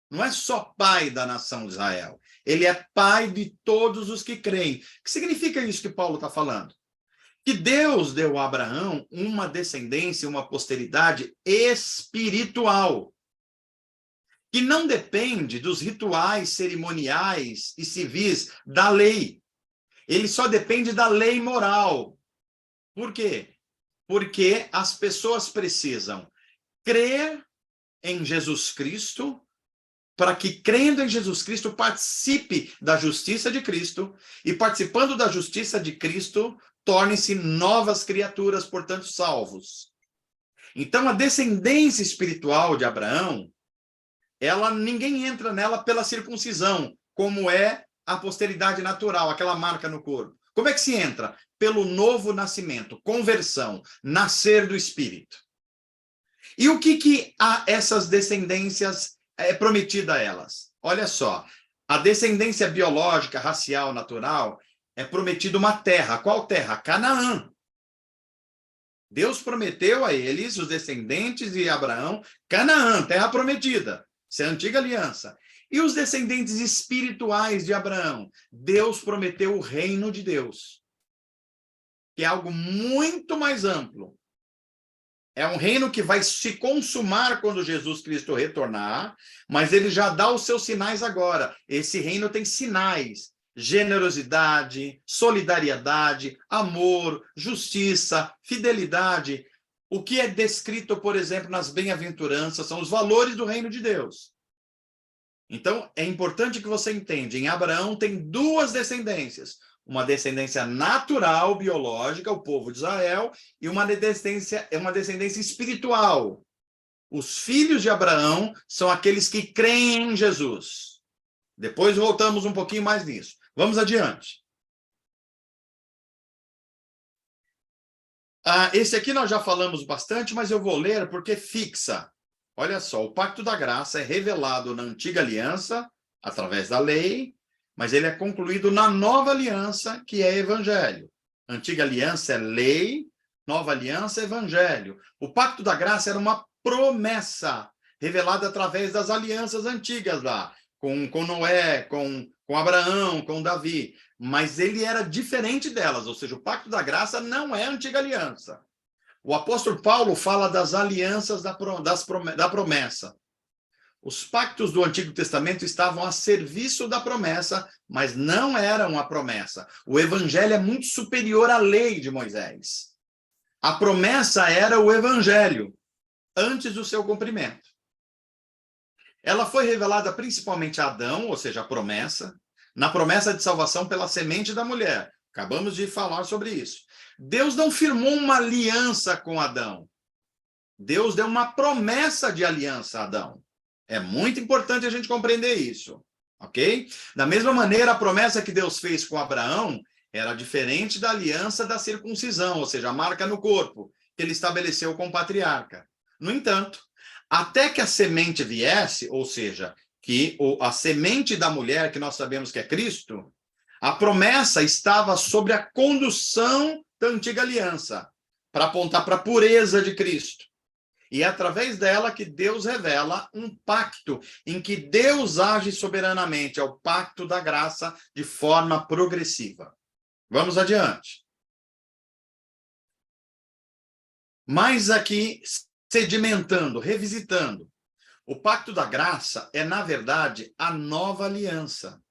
Não é só pai da nação de Israel. Ele é pai de todos os que creem. O que significa isso que Paulo está falando? Que Deus deu a Abraão uma descendência, uma posteridade espiritual, que não depende dos rituais cerimoniais e civis da lei. Ele só depende da lei moral. Por quê? Porque as pessoas precisam crer em Jesus Cristo, para que, crendo em Jesus Cristo, participe da justiça de Cristo, e participando da justiça de Cristo, tornem-se novas criaturas, portanto, salvos. Então, a descendência espiritual de Abraão, ninguém entra nela pela circuncisão, como é a posteridade natural, aquela marca no corpo. Como é que se entra? Pelo novo nascimento, conversão, nascer do Espírito. E o que a essas descendências é prometida a elas? Olha só, a descendência biológica, racial, natural, é prometida uma terra. Qual terra? Canaã. Deus prometeu a eles, os descendentes de Abraão, Canaã, terra prometida. Isso é a antiga aliança. E os descendentes espirituais de Abraão? Deus prometeu o reino de Deus, que é algo muito mais amplo. É um reino que vai se consumar quando Jesus Cristo retornar, mas ele já dá os seus sinais agora. Esse reino tem sinais: generosidade, solidariedade, amor, justiça, fidelidade. O que é descrito, por exemplo, nas bem-aventuranças são os valores do reino de Deus. Então, é importante que você entenda, em Abraão tem duas descendências. Uma descendência natural, biológica, o povo de Israel, e uma descendência espiritual. Os filhos de Abraão são aqueles que creem em Jesus. Depois voltamos um pouquinho mais nisso. Vamos adiante. Esse aqui nós já falamos bastante, mas eu vou ler porque fixa. Olha só, o pacto da graça é revelado na antiga aliança, através da lei, mas ele é concluído na nova aliança, que é evangelho. Antiga aliança é lei, nova aliança é evangelho. O pacto da graça era uma promessa revelada através das alianças antigas lá, com Noé, com Abraão, com Davi. Mas ele era diferente delas, ou seja, o pacto da graça não é a antiga aliança. O apóstolo Paulo fala das alianças da promessa. Os pactos do Antigo Testamento estavam a serviço da promessa, mas não eram a promessa. O evangelho é muito superior à lei de Moisés. A promessa era o evangelho, antes do seu cumprimento. Ela foi revelada principalmente a Adão, ou seja, a promessa, na promessa de salvação pela semente da mulher. Acabamos de falar sobre isso. Deus não firmou uma aliança com Adão. Deus deu uma promessa de aliança a Adão. É muito importante a gente compreender isso. ok? Da mesma maneira, a promessa que Deus fez com Abraão era diferente da aliança da circuncisão, ou seja, a marca no corpo, que ele estabeleceu com o patriarca. No entanto, até que a semente viesse, ou seja, que a semente da mulher, que nós sabemos que é Cristo, a promessa estava sobre a condução da antiga aliança, para apontar para a pureza de Cristo. E é através dela que Deus revela um pacto em que Deus age soberanamente, é o pacto da graça de forma progressiva. Vamos adiante. Mas aqui, sedimentando, revisitando, o pacto da graça é, na verdade, a nova aliança.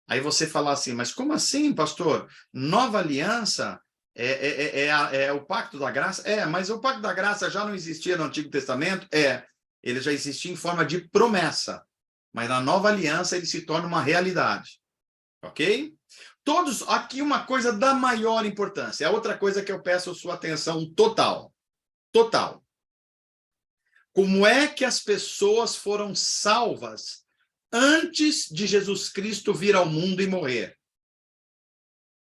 Aí você fala assim, mas como assim, pastor? Nova aliança é o pacto da graça? É, mas o pacto da graça já não existia no Antigo Testamento? É, ele já existia em forma de promessa. Mas na nova aliança ele se torna uma realidade. Ok? Todos, aqui uma coisa da maior importância. É outra coisa que eu peço sua atenção total. Total. Como é que as pessoas foram salvas antes de Jesus Cristo vir ao mundo e morrer?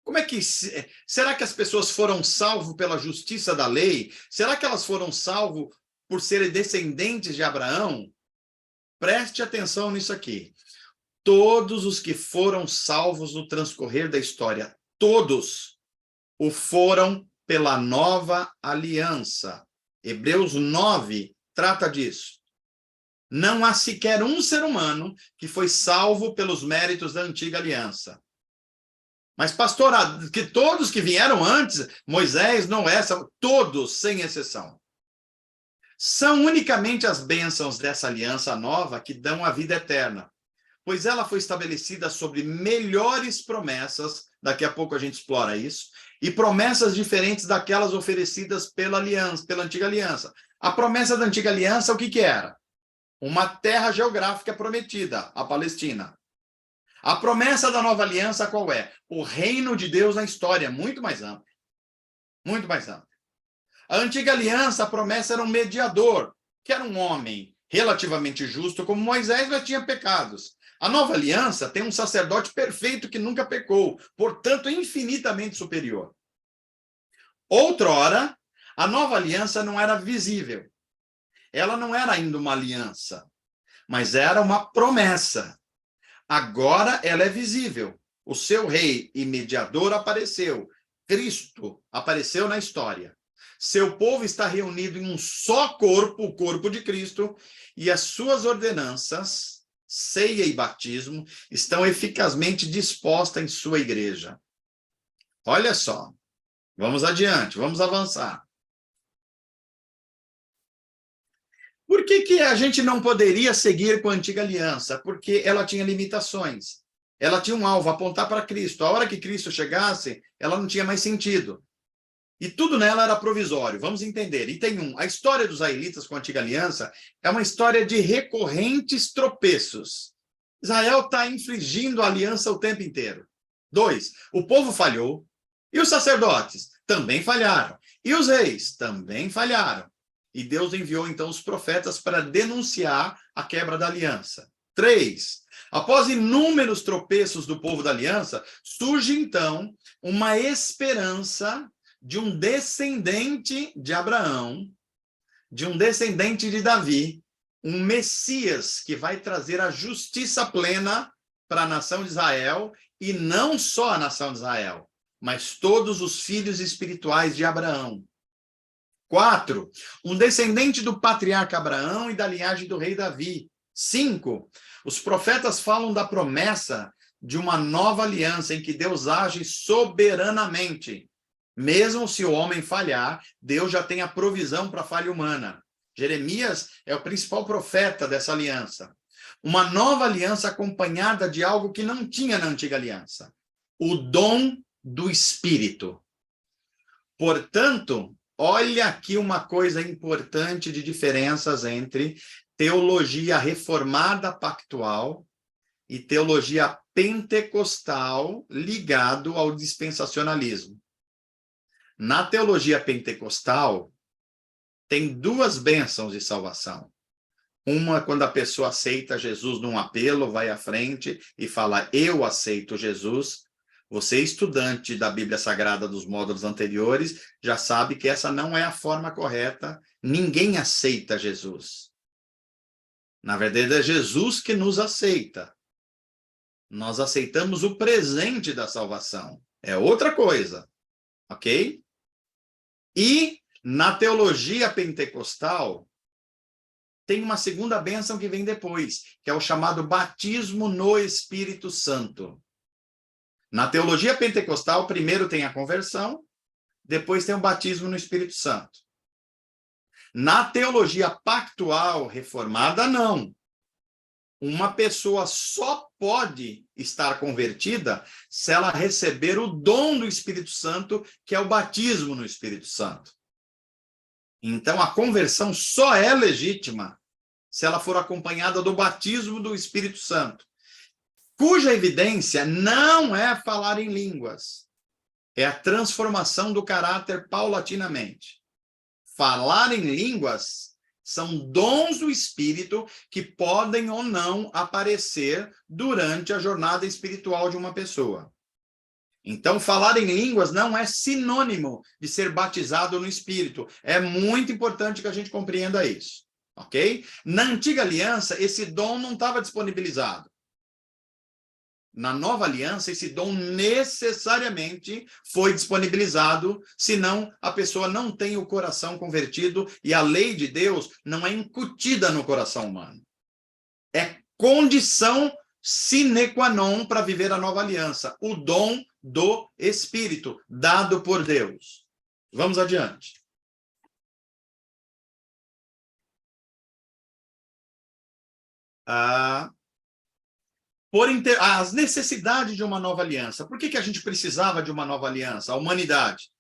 Como é que... Será que as pessoas foram salvas pela justiça da lei? Será que elas foram salvas por serem descendentes de Abraão? Preste atenção nisso aqui. Todos os que foram salvos no transcorrer da história, todos o foram pela nova aliança. Hebreus 9 trata disso. Não há sequer um ser humano que foi salvo pelos méritos da antiga aliança. Mas, pastor, que todos que vieram antes, Moisés, Noé, todos, sem exceção, são unicamente as bênçãos dessa aliança nova que dão a vida eterna, pois ela foi estabelecida sobre melhores promessas, daqui a pouco a gente explora isso, e promessas diferentes daquelas oferecidas pela aliança, pela antiga aliança. A promessa da antiga aliança, o que que era? Uma terra geográfica prometida, a Palestina. A promessa da nova aliança qual é? O reino de Deus na história, muito mais amplo. Muito mais amplo. A antiga aliança, a promessa era um mediador, que era um homem relativamente justo, como Moisés, mas tinha pecados. A nova aliança tem um sacerdote perfeito que nunca pecou, portanto, infinitamente superior. Outrora, a nova aliança não era visível. Ela não era ainda uma aliança, mas era uma promessa. Agora ela é visível. O seu rei e mediador apareceu. Cristo apareceu na história. Seu povo está reunido em um só corpo, o corpo de Cristo, e as suas ordenanças, ceia e batismo, estão eficazmente dispostas em sua igreja. Olha só. Vamos adiante, vamos avançar. Por que a gente não poderia seguir com a antiga aliança? Porque ela tinha limitações. Ela tinha um alvo, apontar para Cristo. A hora que Cristo chegasse, ela não tinha mais sentido. E tudo nela era provisório. Vamos entender. Item 1. A história dos israelitas com a antiga aliança é uma história de recorrentes tropeços. Israel está infringindo a aliança o tempo inteiro. 2. O povo falhou. E os sacerdotes também falharam. E os reis também falharam. E Deus enviou, então, os profetas para denunciar a quebra da aliança. 3. Após inúmeros tropeços do povo da aliança, surge, então, uma esperança de um descendente de Abraão, de um descendente de Davi, um Messias que vai trazer a justiça plena para a nação de Israel, e não só a nação de Israel, mas todos os filhos espirituais de Abraão. 4. Um descendente do patriarca Abraão e da linhagem do rei Davi. 5. Os profetas falam da promessa de uma nova aliança em que Deus age soberanamente. Mesmo se o homem falhar, Deus já tem a provisão para a falha humana. Jeremias é o principal profeta dessa aliança. Uma nova aliança acompanhada de algo que não tinha na antiga aliança. O dom do Espírito. Portanto, olha aqui uma coisa importante de diferenças entre teologia reformada pactual e teologia pentecostal ligado ao dispensacionalismo. Na teologia pentecostal, tem duas bênçãos de salvação. Uma, quando a pessoa aceita Jesus num apelo, vai à frente e fala, eu aceito Jesus. Você, estudante da Bíblia Sagrada dos módulos anteriores, já sabe que essa não é a forma correta. Ninguém aceita Jesus. Na verdade, é Jesus que nos aceita. Nós aceitamos o presente da salvação. É outra coisa, ok? E na teologia pentecostal, tem uma segunda bênção que vem depois, que é o chamado batismo no Espírito Santo. Na teologia pentecostal, primeiro tem a conversão, depois tem o batismo no Espírito Santo. Na teologia pactual reformada, não. Uma pessoa só pode estar convertida se ela receber o dom do Espírito Santo, que é o batismo no Espírito Santo. Então, a conversão só é legítima se ela for acompanhada do batismo do Espírito Santo, cuja evidência não é falar em línguas, é a transformação do caráter paulatinamente. Falar em línguas são dons do Espírito que podem ou não aparecer durante a jornada espiritual de uma pessoa. Então, falar em línguas não é sinônimo de ser batizado no Espírito. É muito importante que a gente compreenda isso, ok? Na antiga aliança, esse dom não estava disponibilizado. Na nova aliança, esse dom necessariamente foi disponibilizado, senão a pessoa não tem o coração convertido e a lei de Deus não é incutida no coração humano. É condição sine qua non para viver a nova aliança, o dom do Espírito, dado por Deus. Vamos adiante. As necessidades de uma nova aliança. Por que a gente precisava de uma nova aliança? A humanidade,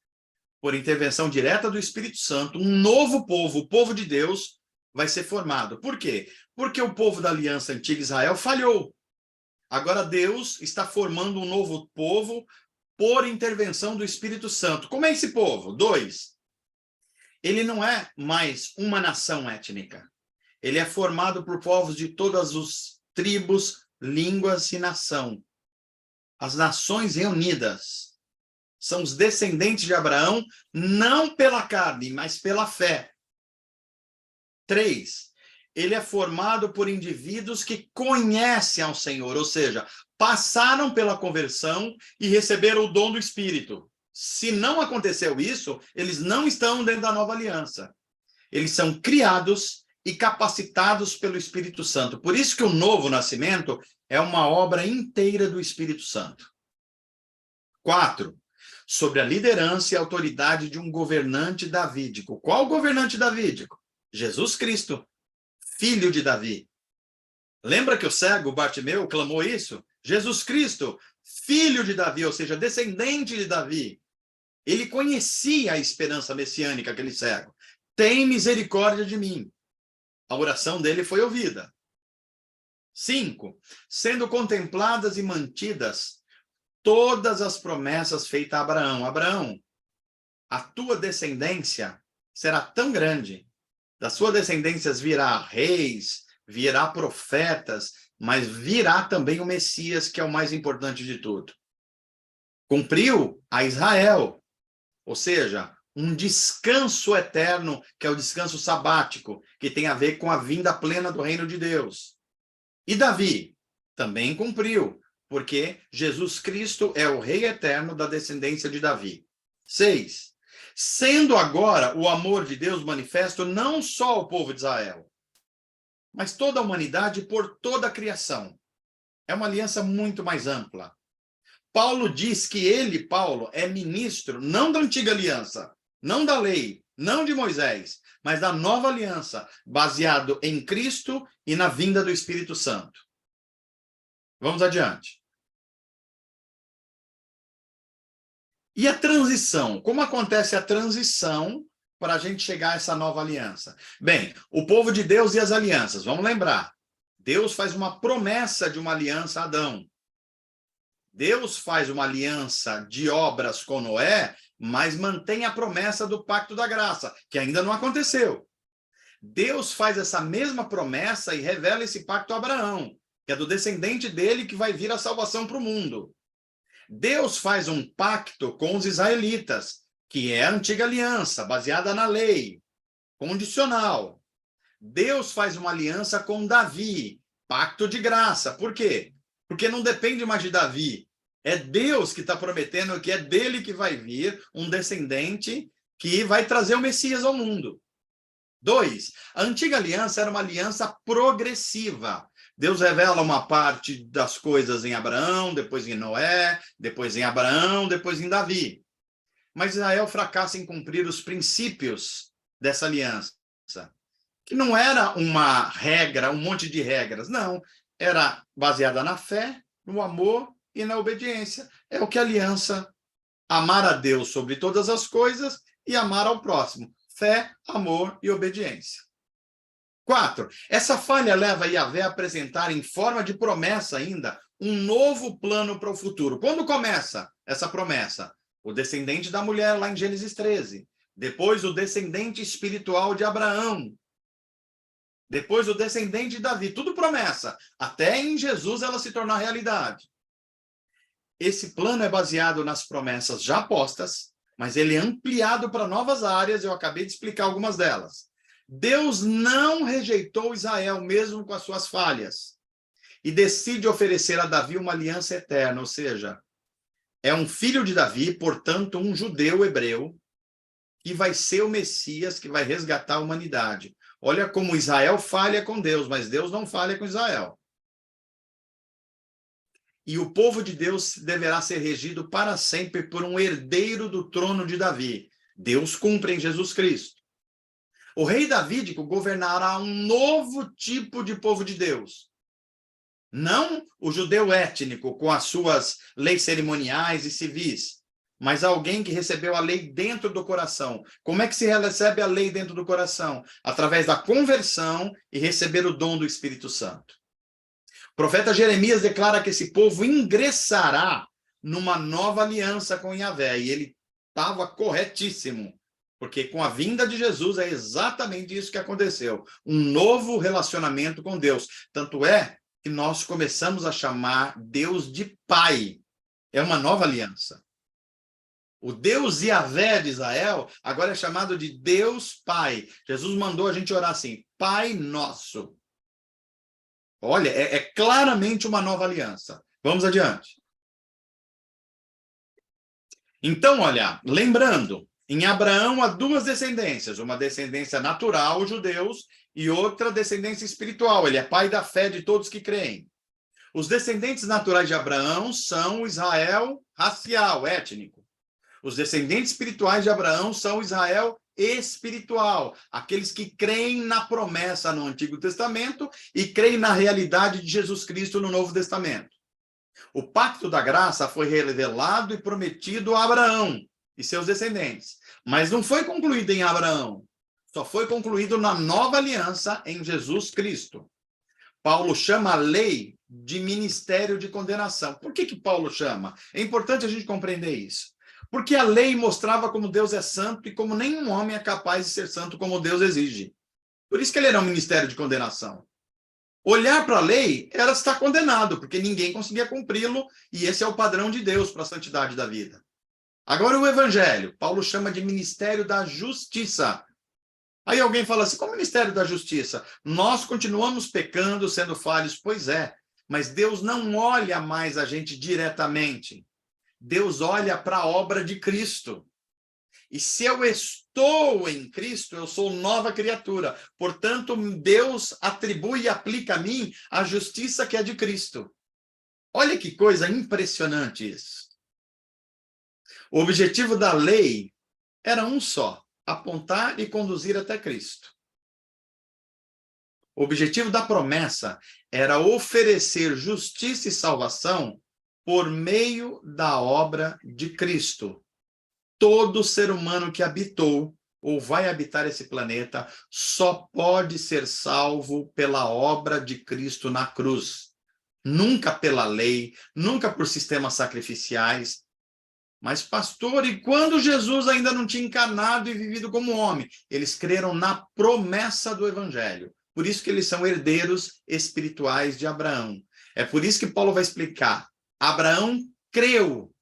por intervenção direta do Espírito Santo, um novo povo, o povo de Deus, vai ser formado. Por quê? Porque o povo da aliança antiga Israel falhou. Agora Deus está formando um novo povo por intervenção do Espírito Santo. Como é esse povo? 2. Ele não é mais uma nação étnica. Ele é formado por povos de todas as tribos, línguas e nação. As nações reunidas são os descendentes de Abraão, não pela carne, mas pela fé. 3. Ele é formado por indivíduos que conhecem ao Senhor, ou seja, passaram pela conversão e receberam o dom do Espírito. Se não aconteceu isso, eles não estão dentro da nova aliança. Eles são criados e capacitados pelo Espírito Santo. Por isso que o novo nascimento é uma obra inteira do Espírito Santo. 4. Sobre a liderança e autoridade de um governante davídico. Qual governante davídico? Jesus Cristo, filho de Davi. Lembra que o cego Bartimeu clamou isso? Jesus Cristo, filho de Davi, ou seja, descendente de Davi. Ele conhecia a esperança messiânica, aquele cego. Tem misericórdia de mim. A oração dele foi ouvida. 5. Sendo contempladas e mantidas todas as promessas feitas a Abraão. Abraão, a tua descendência será tão grande. Das suas descendências virá reis, virá profetas, mas virá também o Messias, que é o mais importante de tudo. Cumpriu a Israel, ou seja, um descanso eterno, que é o descanso sabático, que tem a ver com a vinda plena do reino de Deus. E Davi também cumpriu, porque Jesus Cristo é o rei eterno da descendência de Davi. 6. Sendo agora o amor de Deus manifesto não só ao povo de Israel, mas toda a humanidade por toda a criação. É uma aliança muito mais ampla. Paulo diz que ele, Paulo, é ministro não da antiga aliança, não da lei, não de Moisés, mas da nova aliança, baseado em Cristo e na vinda do Espírito Santo. Vamos adiante. E a transição? Como acontece a transição para a gente chegar a essa nova aliança? Bem, o povo de Deus e as alianças, vamos lembrar. Deus faz uma promessa de uma aliança a Adão. Deus faz uma aliança de obras com Noé, mas mantém a promessa do pacto da graça, que ainda não aconteceu. Deus faz essa mesma promessa e revela esse pacto a Abraão, que é do descendente dele que vai vir a salvação para o mundo. Deus faz um pacto com os israelitas, que é a antiga aliança, baseada na lei, condicional. Deus faz uma aliança com Davi, pacto de graça. Por quê? Porque não depende mais de Davi. É Deus que está prometendo que é dele que vai vir um descendente que vai trazer o Messias ao mundo. 2. A antiga aliança era uma aliança progressiva. Deus revela uma parte das coisas em Abraão, depois em Noé, depois em Abraão, depois em Davi. Mas Israel fracassa em cumprir os princípios dessa aliança, que não era uma regra, um monte de regras, não. Era baseada na fé, no amor e na obediência. É o que a aliança, amar a Deus sobre todas as coisas e amar ao próximo. Fé, amor e obediência. 4. Essa falha leva Yahvé a apresentar em forma de promessa ainda um novo plano para o futuro. Quando começa essa promessa? O descendente da mulher, lá em Gênesis 13. Depois, o descendente espiritual de Abraão. Depois, o descendente de Davi. Tudo promessa. Até em Jesus ela se tornar realidade. Esse plano é baseado nas promessas já postas, mas ele é ampliado para novas áreas. Eu acabei de explicar algumas delas. Deus não rejeitou Israel, mesmo com as suas falhas, e decide oferecer a Davi uma aliança eterna, ou seja, é um filho de Davi, portanto, um judeu hebreu, que vai ser o Messias, que vai resgatar a humanidade. Olha como Israel falha com Deus, mas Deus não falha com Israel. E o povo de Deus deverá ser regido para sempre por um herdeiro do trono de Davi. Deus cumpre em Jesus Cristo. O rei davídico governará um novo tipo de povo de Deus. Não o judeu étnico, com as suas leis cerimoniais e civis, mas alguém que recebeu a lei dentro do coração. Como é que se recebe a lei dentro do coração? Através da conversão e receber o dom do Espírito Santo. O profeta Jeremias declara que esse povo ingressará numa nova aliança com Yahvé, e ele estava corretíssimo. Porque com a vinda de Jesus é exatamente isso que aconteceu. Um novo relacionamento com Deus. Tanto é que nós começamos a chamar Deus de Pai. É uma nova aliança. O Deus Yahvé de Israel agora é chamado de Deus Pai. Jesus mandou a gente orar assim, Pai Nosso. Olha, é claramente uma nova aliança. Vamos adiante. Então, olha, lembrando, em Abraão há duas descendências, uma descendência natural, os judeus, e outra descendência espiritual. Ele é pai da fé de todos que creem. Os descendentes naturais de Abraão são o Israel racial, étnico. Os descendentes espirituais de Abraão são o Israel espiritual, aqueles que creem na promessa no Antigo Testamento e creem na realidade de Jesus Cristo no Novo Testamento. O pacto da graça foi revelado e prometido a Abraão e seus descendentes, mas não foi concluído em Abraão, só foi concluído na nova aliança em Jesus Cristo. Paulo chama a lei de ministério de condenação. Por que Paulo chama? É importante a gente compreender isso. Porque a lei mostrava como Deus é santo e como nenhum homem é capaz de ser santo como Deus exige. Por isso que ele era um ministério de condenação. Olhar para a lei era estar condenado, porque ninguém conseguia cumpri-lo, e esse é o padrão de Deus para a santidade da vida. Agora o evangelho, Paulo chama de ministério da justiça. Aí alguém fala assim, qual é o ministério da justiça? Nós continuamos pecando, sendo falhos. Pois é, mas Deus não olha mais a gente diretamente. Deus olha para a obra de Cristo. E se eu estou em Cristo, eu sou nova criatura. Portanto, Deus atribui e aplica a mim a justiça que é de Cristo. Olha que coisa impressionante isso. O objetivo da lei era um só, apontar e conduzir até Cristo. O objetivo da promessa era oferecer justiça e salvação por meio da obra de Cristo. Todo ser humano que habitou ou vai habitar esse planeta só pode ser salvo pela obra de Cristo na cruz. Nunca pela lei, nunca por sistemas sacrificiais, Mas, pastor, e quando Jesus ainda não tinha encarnado e vivido como homem? Eles creram na promessa do evangelho. Por isso que eles são herdeiros espirituais de Abraão. É por isso que Paulo vai explicar. Abraão creu.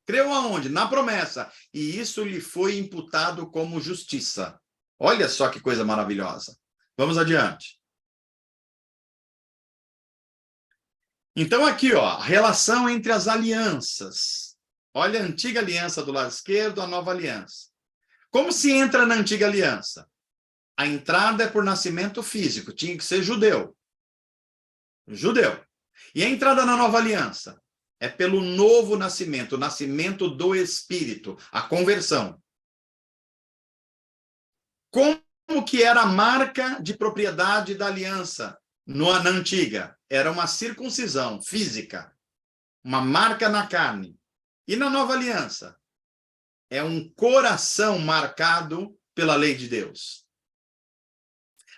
Creu aonde? Na promessa. E isso lhe foi imputado como justiça. Olha só que coisa maravilhosa. Vamos adiante. Então, aqui, ó, a relação entre as alianças. Olha a antiga aliança do lado esquerdo, a nova aliança. Como se entra na antiga aliança? A entrada é por nascimento físico, tinha que ser judeu. Judeu. E a entrada na nova aliança? É pelo novo nascimento, o nascimento do Espírito, a conversão. Como que era a marca de propriedade da aliança na antiga? Era uma circuncisão física, uma marca na carne. E na nova aliança? É um coração marcado pela lei de Deus.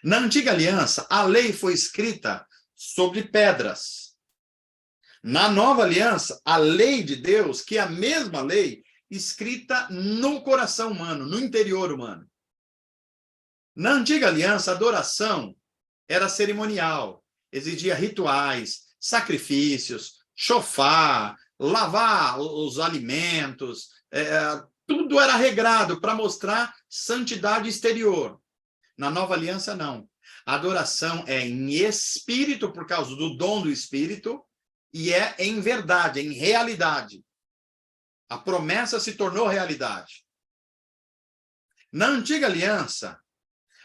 Na antiga aliança, a lei foi escrita sobre pedras. Na nova aliança, a lei de Deus, que é a mesma lei, escrita no coração humano, no interior humano. Na antiga aliança, a adoração era cerimonial, exigia rituais, sacrifícios, shofar, lavar os alimentos, tudo era regrado para mostrar santidade exterior. Na nova aliança, não. A adoração é em espírito, por causa do dom do espírito, e é em verdade, em realidade. A promessa se tornou realidade. Na antiga aliança,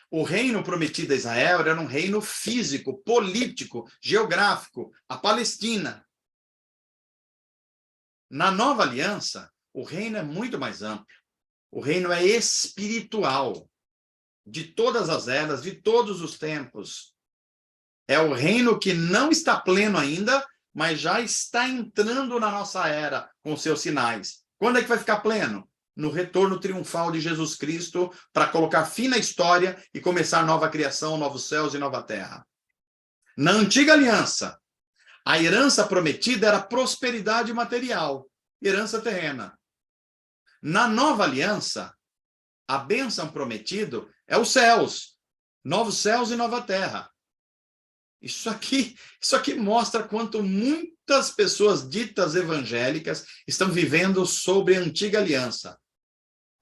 o reino prometido a Israel era um reino físico, político, geográfico, a Palestina. Na nova aliança, o reino é muito mais amplo. O reino é espiritual, de todas as eras, de todos os tempos. É o reino que não está pleno ainda, mas já está entrando na nossa era com seus sinais. Quando é que vai ficar pleno? No retorno triunfal de Jesus Cristo para colocar fim na história e começar nova criação, novos céus e nova terra. Na antiga aliança, a herança prometida era prosperidade material, herança terrena. Na nova aliança, a bênção prometida é os céus, novos céus e nova terra. Isso aqui mostra quanto muitas pessoas ditas evangélicas estão vivendo sobre a antiga aliança,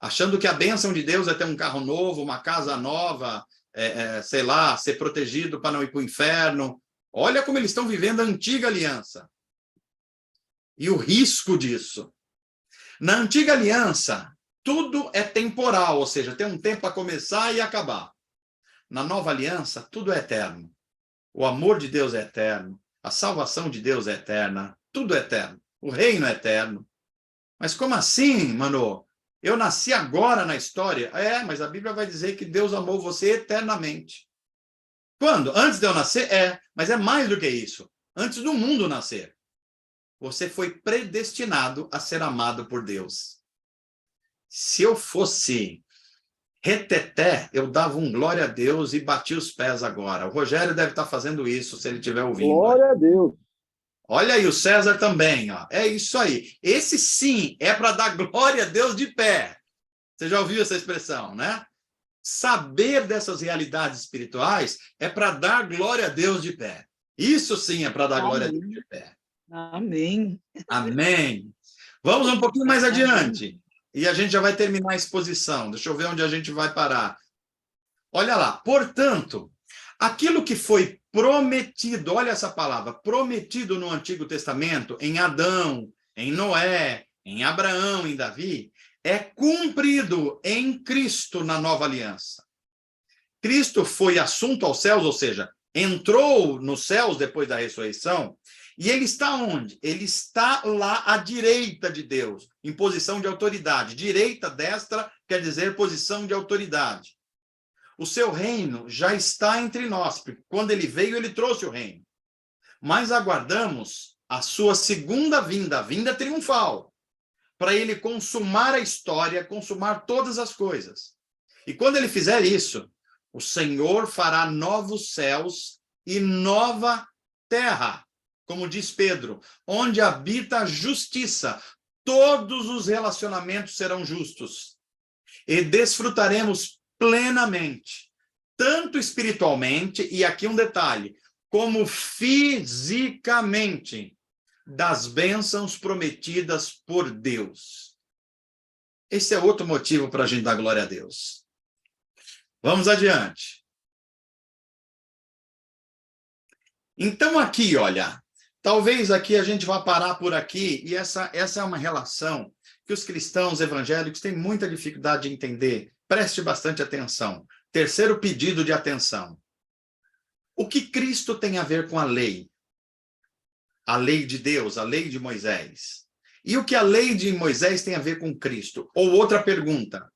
achando que a bênção de Deus é ter um carro novo, uma casa nova, sei lá, ser protegido para não ir para o inferno. Olha como eles estão vivendo a antiga aliança. E o risco disso. Na antiga aliança, tudo é temporal, ou seja, tem um tempo para começar e acabar. Na nova aliança, tudo é eterno. O amor de Deus é eterno, a salvação de Deus é eterna, tudo é eterno, o reino é eterno. Mas como assim, Mano? Eu nasci agora na história? Mas a Bíblia vai dizer que Deus amou você eternamente. Quando? Antes de eu nascer? Mas é mais do que isso. Antes do mundo nascer. Você foi predestinado a ser amado por Deus. Se eu fosse reteté, eu dava um glória a Deus e bati os pés agora. O Rogério deve estar fazendo isso, se ele estiver ouvindo. Glória a Deus. Olha aí, o César também, ó. É isso aí. Esse sim é para dar glória a Deus de pé. Você já ouviu essa expressão, né? Saber dessas realidades espirituais é para dar glória a Deus de pé. Isso sim é para dar glória a Deus de pé. Amém. Amém. Vamos um pouquinho mais adiante. E a gente já vai terminar a exposição. Deixa eu ver onde a gente vai parar. Olha lá. Portanto, aquilo que foi prometido, olha essa palavra, prometido no Antigo Testamento, em Adão, em Noé, em Abraão, em Davi, é cumprido em Cristo na nova aliança. Cristo foi assunto aos céus, ou seja, entrou nos céus depois da ressurreição, e ele está onde? Ele está lá à direita de Deus, em posição de autoridade. Direita, destra, quer dizer posição de autoridade. O seu reino já está entre nós, porque quando ele veio, ele trouxe o reino. Mas aguardamos a sua segunda vinda, a vinda triunfal, para ele consumar a história, consumar todas as coisas. E quando ele fizer isso, o Senhor fará novos céus e nova terra, como diz Pedro, onde habita a justiça. todos os relacionamentos serão justos e desfrutaremos plenamente, tanto espiritualmente, e aqui um detalhe, como fisicamente, das bênçãos prometidas por Deus. Esse é outro motivo para a gente dar glória a Deus. Vamos adiante. Então aqui, olha, talvez aqui a gente vá parar por aqui, e essa é uma relação que os cristãos evangélicos têm muita dificuldade de entender. Preste bastante atenção. Terceiro pedido de atenção. O que Cristo tem a ver com a lei? A lei de Deus, a lei de Moisés. E o que a lei de Moisés tem a ver com Cristo? Ou outra pergunta.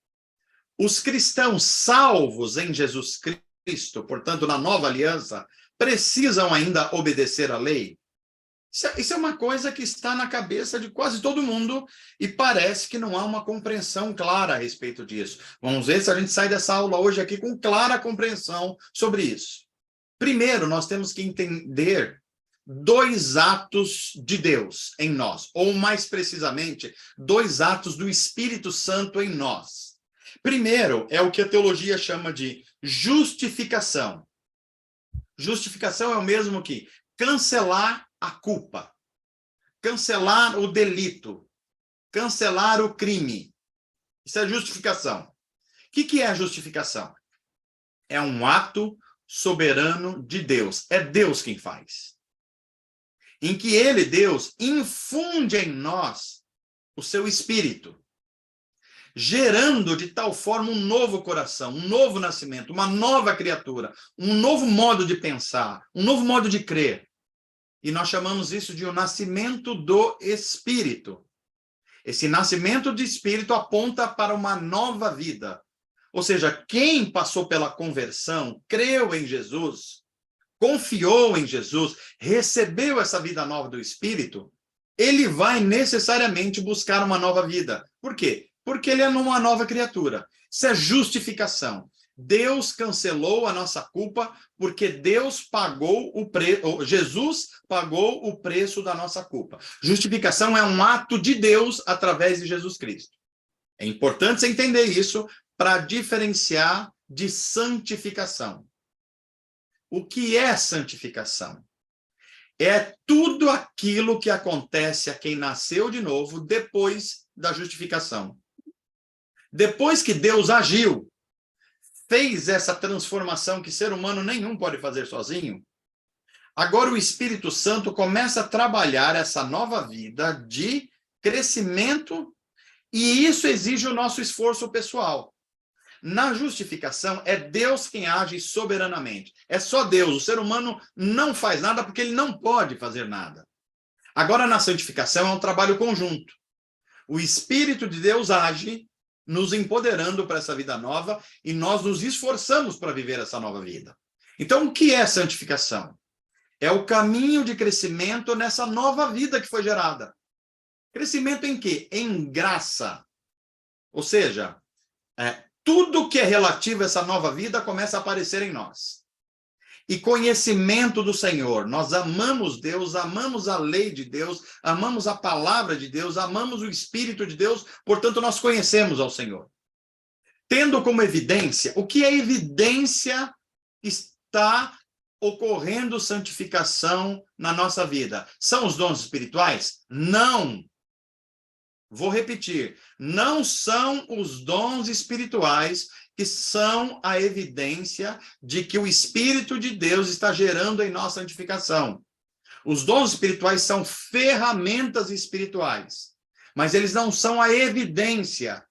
Os cristãos salvos em Jesus Cristo, portanto, na nova aliança, precisam ainda obedecer à lei? Isso é uma coisa que está na cabeça de quase todo mundo e parece que não há uma compreensão clara a respeito disso. Vamos ver se a gente sai dessa aula hoje aqui com clara compreensão sobre isso. Primeiro, nós temos que entender dois atos de Deus em nós, ou mais precisamente, dois atos do Espírito Santo em nós. Primeiro, é o que a teologia chama de justificação. Justificação é o mesmo que cancelar a culpa, cancelar o delito, cancelar o crime. Isso é justificação. O que é a justificação? É um ato soberano de Deus. É Deus quem faz. Em que ele, Deus, infunde em nós o seu espírito, gerando de tal forma um novo coração, um novo nascimento, uma nova criatura, um novo modo de pensar, um novo modo de crer. E nós chamamos isso de o nascimento do Espírito. Esse nascimento de Espírito aponta para uma nova vida. Ou seja, quem passou pela conversão, creu em Jesus, confiou em Jesus, recebeu essa vida nova do Espírito, ele vai necessariamente buscar uma nova vida. Por quê? Porque ele é uma nova criatura. Isso é justificação. Deus cancelou a nossa culpa porque Deus pagou o preço, Jesus pagou o preço da nossa culpa. Justificação é um ato de Deus através de Jesus Cristo. É importante você entender isso para diferenciar de santificação. O que é santificação? É tudo aquilo que acontece a quem nasceu de novo depois da justificação. Depois que Deus agiu, fez essa transformação que ser humano nenhum pode fazer sozinho, agora o Espírito Santo começa a trabalhar essa nova vida de crescimento, e isso exige o nosso esforço pessoal. Na justificação, é Deus quem age soberanamente. É só Deus. O ser humano não faz nada porque ele não pode fazer nada. Agora, na santificação, é um trabalho conjunto. O Espírito de Deus age nos empoderando para essa vida nova e nós nos esforçamos para viver essa nova vida. Então, o que é santificação? É o caminho de crescimento nessa nova vida que foi gerada. Crescimento em quê? Em graça. Ou seja, tudo que é relativo a essa nova vida começa a aparecer em nós. E conhecimento do Senhor. Nós amamos Deus, amamos a lei de Deus, amamos a palavra de Deus, amamos o Espírito de Deus, portanto, nós conhecemos ao Senhor. Tendo como evidência, o que é evidência que está ocorrendo santificação na nossa vida? São os dons espirituais? Não. Vou repetir, não são os dons espirituais que são a evidência de que o Espírito de Deus está gerando em nós santificação. Os dons espirituais são ferramentas espirituais, mas eles não são a evidência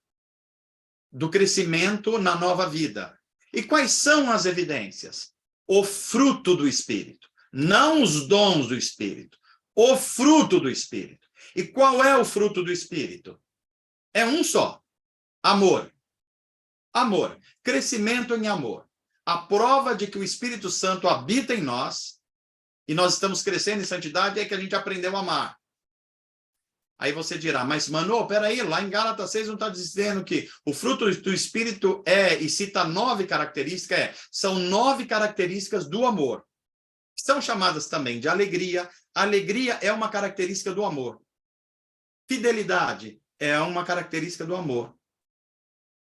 do crescimento na nova vida. E quais são as evidências? O fruto do Espírito, não os dons do Espírito, o fruto do Espírito. E qual é o fruto do Espírito? É um só. Amor. Amor. Crescimento em amor. A prova de que o Espírito Santo habita em nós e nós estamos crescendo em santidade é que a gente aprendeu a amar. Aí você dirá, mas Manu, peraí, lá em Gálatas 6 não está dizendo que o fruto do Espírito e cita 9 características, são 9 características do amor. São chamadas também de alegria. A alegria é uma característica do amor. Fidelidade é uma característica do amor.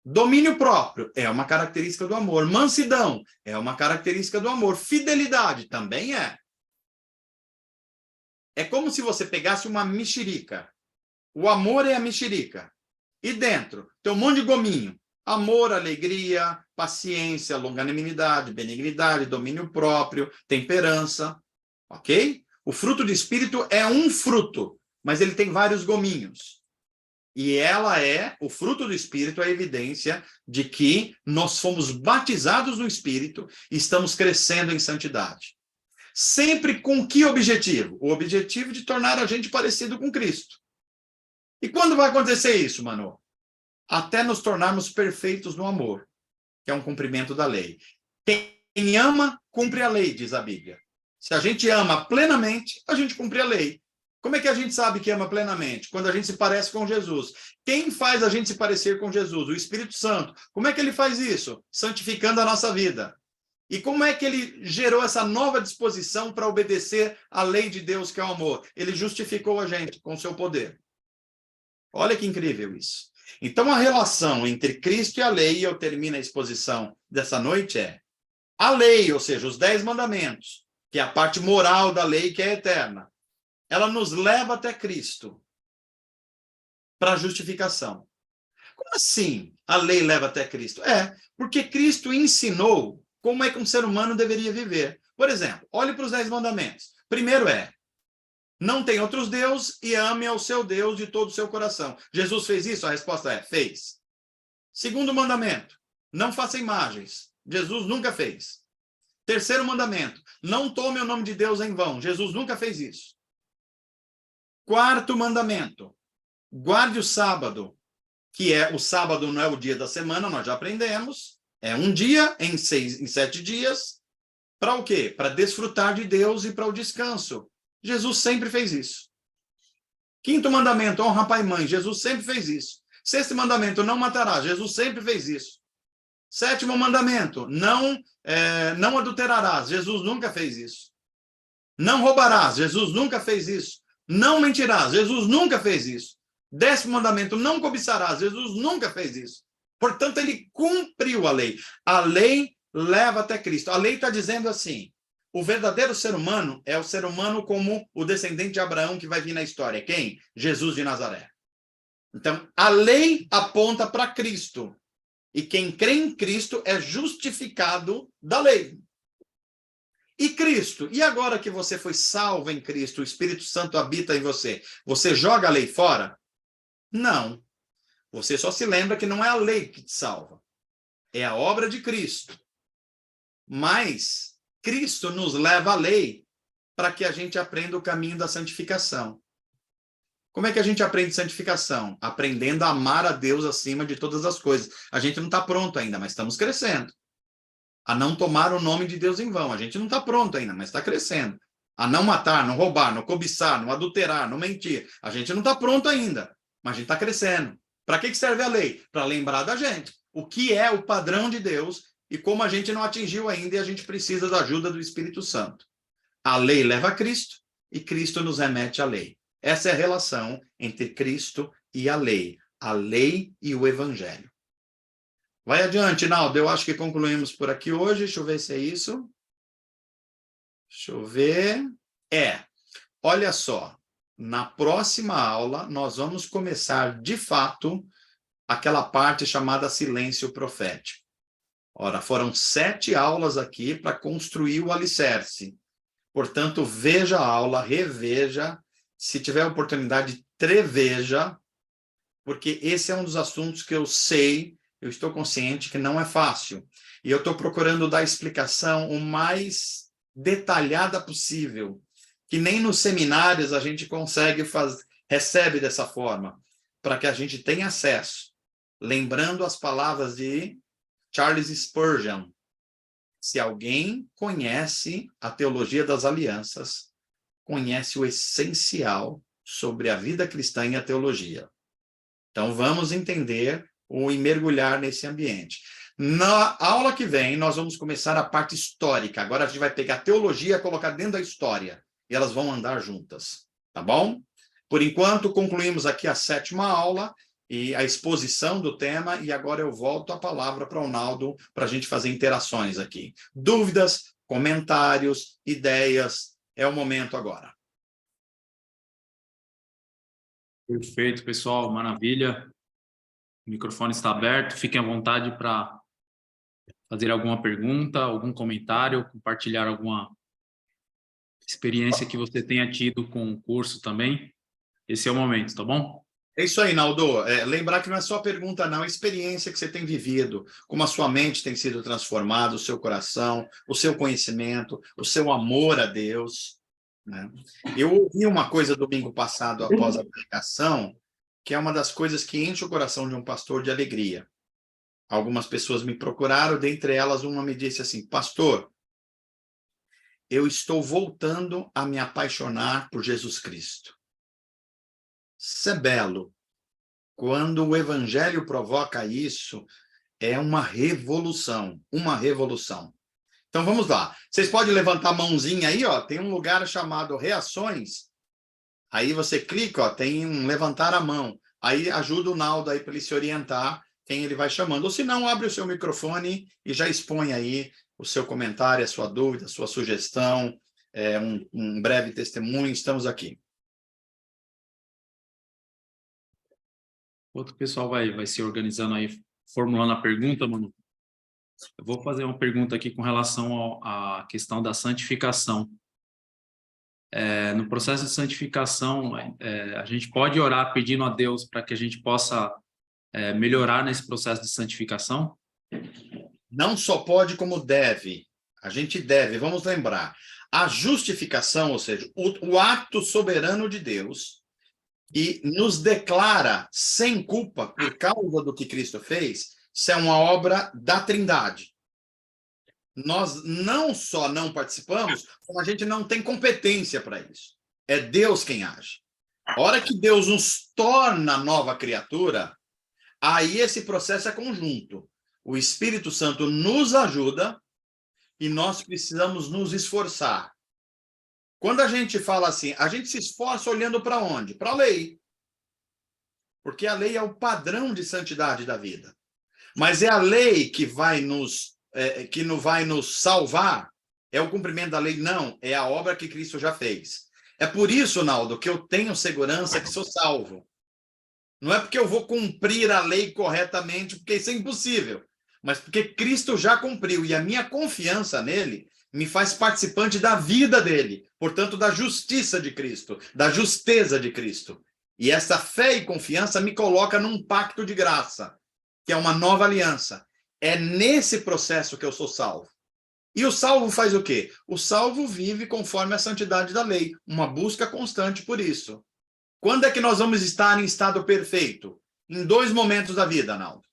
Domínio próprio é uma característica do amor. Mansidão é uma característica do amor. Fidelidade também é. É como se você pegasse uma mexerica. O amor é a mexerica. E dentro tem um monte de gominho. Amor, alegria, paciência, longanimidade, benignidade, domínio próprio, temperança. Ok? O fruto do Espírito é um fruto, mas ele tem vários gominhos. E ela é, o fruto do Espírito, a evidência de que nós fomos batizados no Espírito e estamos crescendo em santidade. Sempre com que objetivo? O objetivo de tornar a gente parecido com Cristo. E quando vai acontecer isso, Manu? Até nos tornarmos perfeitos no amor, que é um cumprimento da lei. Quem ama, cumpre a lei, diz a Bíblia. Se a gente ama plenamente, a gente cumpre a lei. Como é que a gente sabe que ama plenamente? Quando a gente se parece com Jesus. Quem faz a gente se parecer com Jesus? O Espírito Santo. Como é que ele faz isso? Santificando a nossa vida. E como é que ele gerou essa nova disposição para obedecer à lei de Deus, que é o amor? Ele justificou a gente com o seu poder. Olha que incrível isso. Então, a relação entre Cristo e a lei, e eu termino a exposição dessa noite, é a lei, ou seja, os 10 mandamentos, que é a parte moral da lei, que é eterna. Ela nos leva até Cristo para a justificação. Como assim a lei leva até Cristo? Porque Cristo ensinou como é que um ser humano deveria viver. Por exemplo, olhe para os 10 mandamentos. Primeiro não tem outros deuses e ame ao seu Deus de todo o seu coração. Jesus fez isso? A resposta é, fez. Segundo mandamento, não faça imagens. Jesus nunca fez. Terceiro mandamento, não tome o nome de Deus em vão. Jesus nunca fez isso. Quarto mandamento, guarde o sábado, que é o sábado não é o dia da semana, nós já aprendemos, é um dia em 7 dias, para o quê? Para desfrutar de Deus e para o descanso. Jesus sempre fez isso. Quinto mandamento, honra pai e mãe, Jesus sempre fez isso. Sexto mandamento, não matarás, Jesus sempre fez isso. Sétimo mandamento, não adulterarás, Jesus nunca fez isso. Não roubarás, Jesus nunca fez isso. Não mentirás, Jesus nunca fez isso. 10º mandamento, não cobiçarás, Jesus nunca fez isso. Portanto, ele cumpriu a lei. A lei leva até Cristo. A lei está dizendo assim, o verdadeiro ser humano é o ser humano como o descendente de Abraão que vai vir na história. Quem? Jesus de Nazaré. Então, a lei aponta para Cristo. E quem crê em Cristo é justificado da lei. E Cristo? E agora que você foi salvo em Cristo, o Espírito Santo habita em você, você joga a lei fora? Não. Você só se lembra que não é a lei que te salva. É a obra de Cristo. Mas Cristo nos leva à lei para que a gente aprenda o caminho da santificação. Como é que a gente aprende santificação? Aprendendo a amar a Deus acima de todas as coisas. A gente não está pronto ainda, mas estamos crescendo. A não tomar o nome de Deus em vão. A gente não está pronto ainda, mas está crescendo. A não matar, não roubar, não cobiçar, não adulterar, não mentir. A gente não está pronto ainda, mas a gente está crescendo. Para que serve a lei? Para lembrar da gente o que é o padrão de Deus e como a gente não atingiu ainda e a gente precisa da ajuda do Espírito Santo. A lei leva a Cristo e Cristo nos remete à lei. Essa é a relação entre Cristo e a lei e o Evangelho. Vai adiante, Naldo. Eu acho que concluímos por aqui hoje. Deixa eu ver se é isso. Deixa eu ver. Olha só. Na próxima aula, nós vamos começar, de fato, aquela parte chamada silêncio profético. Ora, foram 7 aulas aqui para construir o alicerce. Portanto, veja a aula, reveja. Se tiver oportunidade, treveja, porque esse é um dos assuntos que eu sei, eu estou consciente que não é fácil. E eu estou procurando dar a explicação o mais detalhada possível, que nem nos seminários a gente recebe dessa forma, para que a gente tenha acesso. Lembrando as palavras de Charles Spurgeon, se alguém conhece a teologia das alianças, conhece o essencial sobre a vida cristã e a teologia. Então, vamos entender e mergulhar nesse ambiente. Na aula que vem, nós vamos começar a parte histórica. Agora a gente vai pegar a teologia e colocar dentro da história. E elas vão andar juntas, tá bom? Por enquanto, concluímos aqui a 7ª aula e a exposição do tema, e agora eu volto a palavra para o Naldo para a gente fazer interações aqui. Dúvidas, comentários, ideias, é o momento agora. Perfeito, pessoal, maravilha. O microfone está aberto, fiquem à vontade para fazer alguma pergunta, algum comentário, compartilhar alguma experiência que você tenha tido com o curso também. Esse é o momento, tá bom? É isso aí, Naldo. Lembrar que não é só pergunta, não, é experiência que você tem vivido, como a sua mente tem sido transformada, o seu coração, o seu conhecimento, o seu amor a Deus, né? Eu ouvi uma coisa domingo passado, após a pregação, que é uma das coisas que enche o coração de um pastor de alegria. Algumas pessoas me procuraram, dentre elas uma me disse assim: pastor, eu estou voltando a me apaixonar por Jesus Cristo. Isso é belo. Quando o evangelho provoca isso, é uma revolução, uma revolução. Então vamos lá. Vocês podem levantar a mãozinha aí, ó, tem um lugar chamado reações. Aí você clica, ó, tem um levantar a mão. Aí ajuda o Naldo aí para ele se orientar quem ele vai chamando. Ou se não, abre o seu microfone e já expõe aí o seu comentário, a sua dúvida, a sua sugestão, um breve testemunho. Estamos aqui. Outro pessoal vai se organizando aí, formulando a pergunta, mano. Eu vou fazer uma pergunta aqui com relação à questão da santificação. No processo de santificação, a gente pode orar pedindo a Deus para que a gente possa melhorar nesse processo de santificação? Não só pode, como deve. A gente deve, vamos lembrar. A justificação, ou seja, o ato soberano de Deus, e nos declara sem culpa por causa do que Cristo fez, isso é uma obra da Trindade. Nós não só não participamos, como a gente não tem competência para isso. É Deus quem age. A hora que Deus nos torna nova criatura, aí esse processo é conjunto. O Espírito Santo nos ajuda e nós precisamos nos esforçar. Quando a gente fala assim, a gente se esforça olhando para onde? Para a lei. Porque a lei é o padrão de santidade da vida. Mas é a lei que não vai nos salvar? É o cumprimento da lei? Não, é a obra que Cristo já fez. É por isso, Naldo, que eu tenho segurança que sou salvo. Não é porque eu vou cumprir a lei corretamente, porque isso é impossível, mas porque Cristo já cumpriu e a minha confiança nele me faz participante da vida dele, portanto, da justiça de Cristo, da justeza de Cristo. E essa fé e confiança me coloca num pacto de graça, que é uma nova aliança. É nesse processo que eu sou salvo. E o salvo faz o quê? O salvo vive conforme a santidade da lei, uma busca constante por isso. Quando é que nós vamos estar em estado perfeito? Em 2 momentos da vida, Naldo.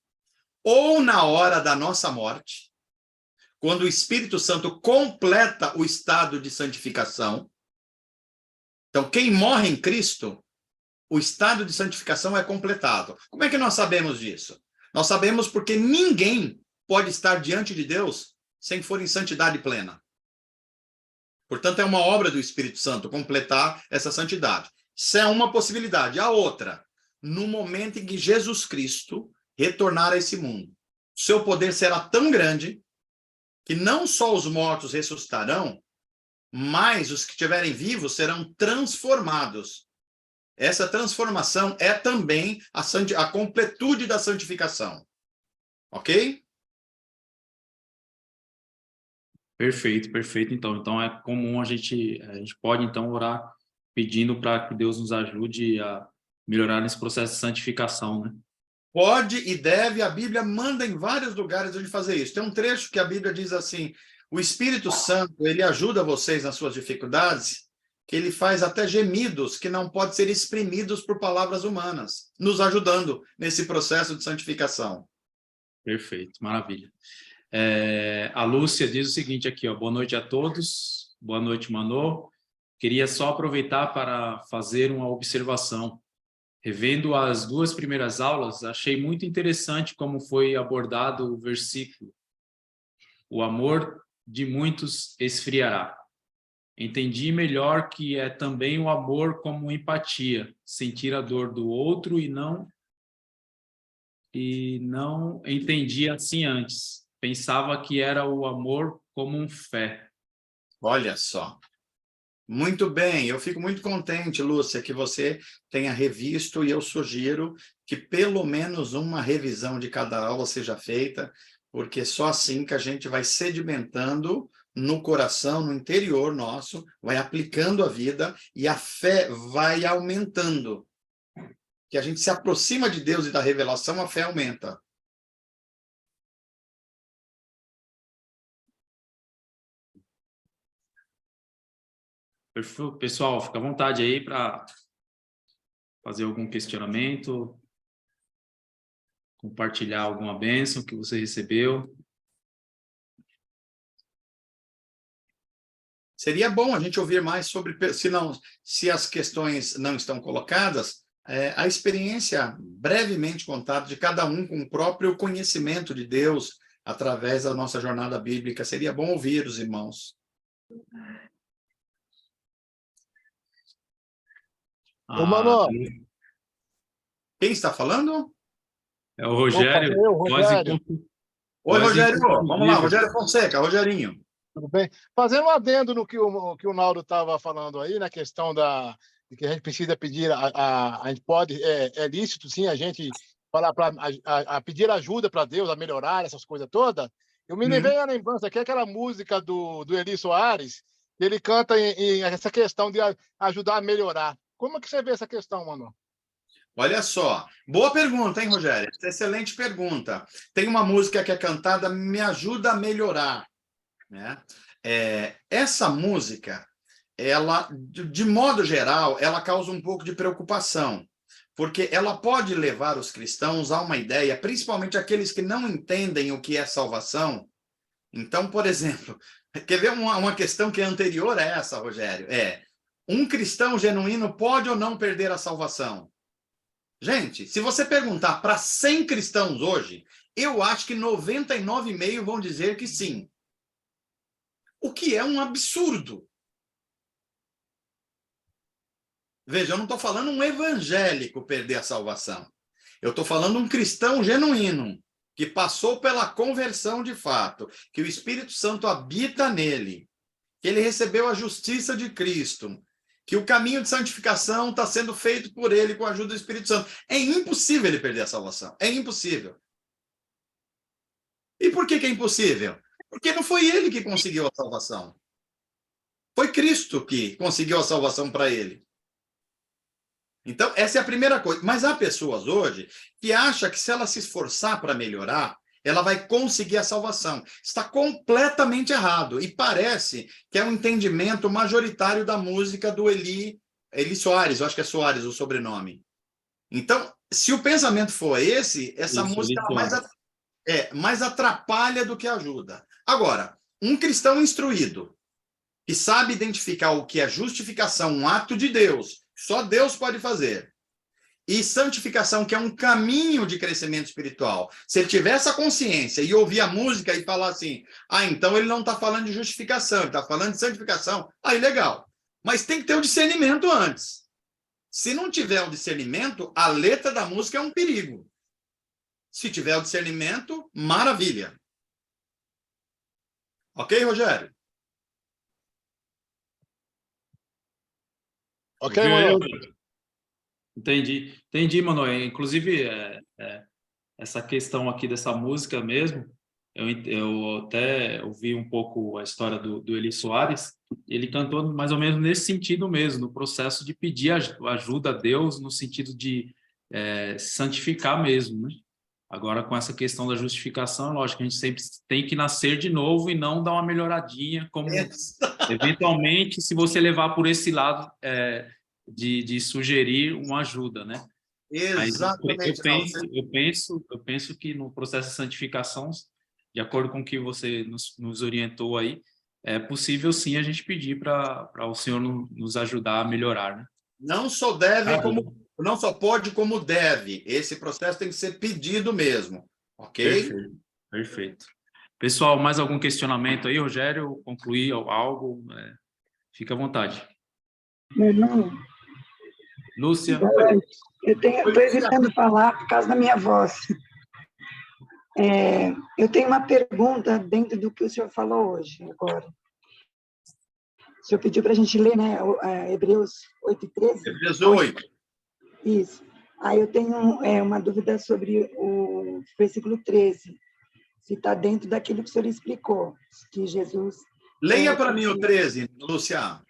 Ou na hora da nossa morte, quando o Espírito Santo completa o estado de santificação. Então, quem morre em Cristo, o estado de santificação é completado. Como é que nós sabemos disso? Nós sabemos porque ninguém pode estar diante de Deus sem for em santidade plena. Portanto, é uma obra do Espírito Santo completar essa santidade. Isso é uma possibilidade. A outra, no momento em que Jesus Cristo retornar a esse mundo, seu poder será tão grande que não só os mortos ressuscitarão, mas os que estiverem vivos serão transformados. Essa transformação é também a completude da santificação. Ok? Perfeito, perfeito. Então é comum a gente pode então orar pedindo para que Deus nos ajude a melhorar nesse processo de santificação, né? Pode e deve, a Bíblia manda em vários lugares a gente fazer isso. Tem um trecho que a Bíblia diz assim: o Espírito Santo, ele ajuda vocês nas suas dificuldades, que ele faz até gemidos que não podem ser exprimidos por palavras humanas, nos ajudando nesse processo de santificação. Perfeito, maravilha. A Lúcia diz o seguinte aqui, ó: boa noite a todos, boa noite, Manô. Queria só aproveitar para fazer uma observação. Revendo as 2 primeiras aulas, achei muito interessante como foi abordado o versículo: o amor de muitos esfriará. Entendi melhor que é também o amor como empatia, sentir a dor do outro e não entendi assim antes. Pensava que era o amor como um fé. Olha só. Muito bem, eu fico muito contente, Lúcia, que você tenha revisto, e eu sugiro que pelo menos uma revisão de cada aula seja feita, porque só assim que a gente vai sedimentando no coração, no interior nosso, vai aplicando a vida e a fé vai aumentando. Que a gente se aproxima de Deus e da revelação, a fé aumenta. Pessoal, fica à vontade aí para fazer algum questionamento, compartilhar alguma bênção que você recebeu. Seria bom a gente ouvir mais sobre, se as questões não estão colocadas, a experiência brevemente contada de cada um com o próprio conhecimento de Deus através da nossa jornada bíblica. Seria bom ouvir os irmãos. Ô, Mano. Quem está falando? É o Rogério. Opa, Rogério. Oi, Rogério. Vamos lá, Rogério Fonseca, Rogerinho. Tudo bem? Fazendo um adendo no que o Naldo estava falando aí, na questão de que a gente precisa pedir, a gente pode, é lícito, sim, a gente falar a pedir ajuda para Deus, a melhorar essas coisas todas. Eu me lembrei a lembrança que é aquela música do Eli Soares, que ele canta em essa questão de ajudar a melhorar. Como é que você vê essa questão, Mano? Olha só, boa pergunta, hein, Rogério? Excelente pergunta. Tem uma música que é cantada, Me Ajuda a Melhorar, né? Essa música, ela, de modo geral, ela causa um pouco de preocupação, porque ela pode levar os cristãos a uma ideia, principalmente aqueles que não entendem o que é salvação. Então, por exemplo, quer ver uma questão que é anterior a essa, Rogério? Um cristão genuíno pode ou não perder a salvação? Gente, se você perguntar para 100 cristãos hoje, eu acho que 99,5 vão dizer que sim. O que é um absurdo. Veja, eu não estou falando um evangélico perder a salvação. Eu estou falando um cristão genuíno, que passou pela conversão de fato, que o Espírito Santo habita nele, que ele recebeu a justiça de Cristo, que o caminho de santificação está sendo feito por ele com a ajuda do Espírito Santo. É impossível ele perder a salvação. É impossível. E por que é impossível? Porque não foi ele que conseguiu a salvação. Foi Cristo que conseguiu a salvação para ele. Então, essa é a primeira coisa. Mas há pessoas hoje que acham que se ela se esforçar para melhorar, ela vai conseguir a salvação. Está completamente errado. E parece que é um entendimento majoritário da música do Eli Soares, eu acho que é Soares o sobrenome. Então, se o pensamento for esse, essa música mais atrapalha do que ajuda. Agora, um cristão instruído, que sabe identificar o que é justificação, um ato de Deus, só Deus pode fazer, e santificação, que é um caminho de crescimento espiritual. Se ele tiver essa consciência e ouvir a música e falar assim, então ele não está falando de justificação, ele está falando de santificação, aí legal. Mas tem que ter o discernimento antes. Se não tiver o discernimento, a letra da música é um perigo. Se tiver o discernimento, maravilha. Ok, Rogério? Ok, Mano? Entendi, Mano. Inclusive, essa questão aqui dessa música mesmo, eu até ouvi um pouco a história do Eli Soares, ele cantou mais ou menos nesse sentido mesmo, no processo de pedir ajuda a Deus, no sentido de santificar mesmo, né? Agora, com essa questão da justificação, lógico que a gente sempre tem que nascer de novo e não dar uma melhoradinha, como eventualmente, se você levar por esse lado de sugerir uma ajuda, né? Exatamente. Eu penso que no processo de santificação, de acordo com o que você nos orientou aí, é possível sim a gente pedir para o Senhor nos ajudar a melhorar, né? Não só deve, não só pode, como deve. Esse processo tem que ser pedido mesmo. Ok? Perfeito. Pessoal, mais algum questionamento aí, Rogério? Concluir algo? Fica à vontade. Meu irmão, Lúcia. eu estou evitando falar por causa da minha voz. Eu tenho uma pergunta dentro do que o senhor falou hoje, agora. O senhor pediu para a gente ler, né, Hebreus 8:13? Hebreus 8. Isso. Aí eu tenho uma dúvida sobre o versículo 13, se está dentro daquilo que o senhor explicou, que Jesus... Leia para mim o 13, Lúcia.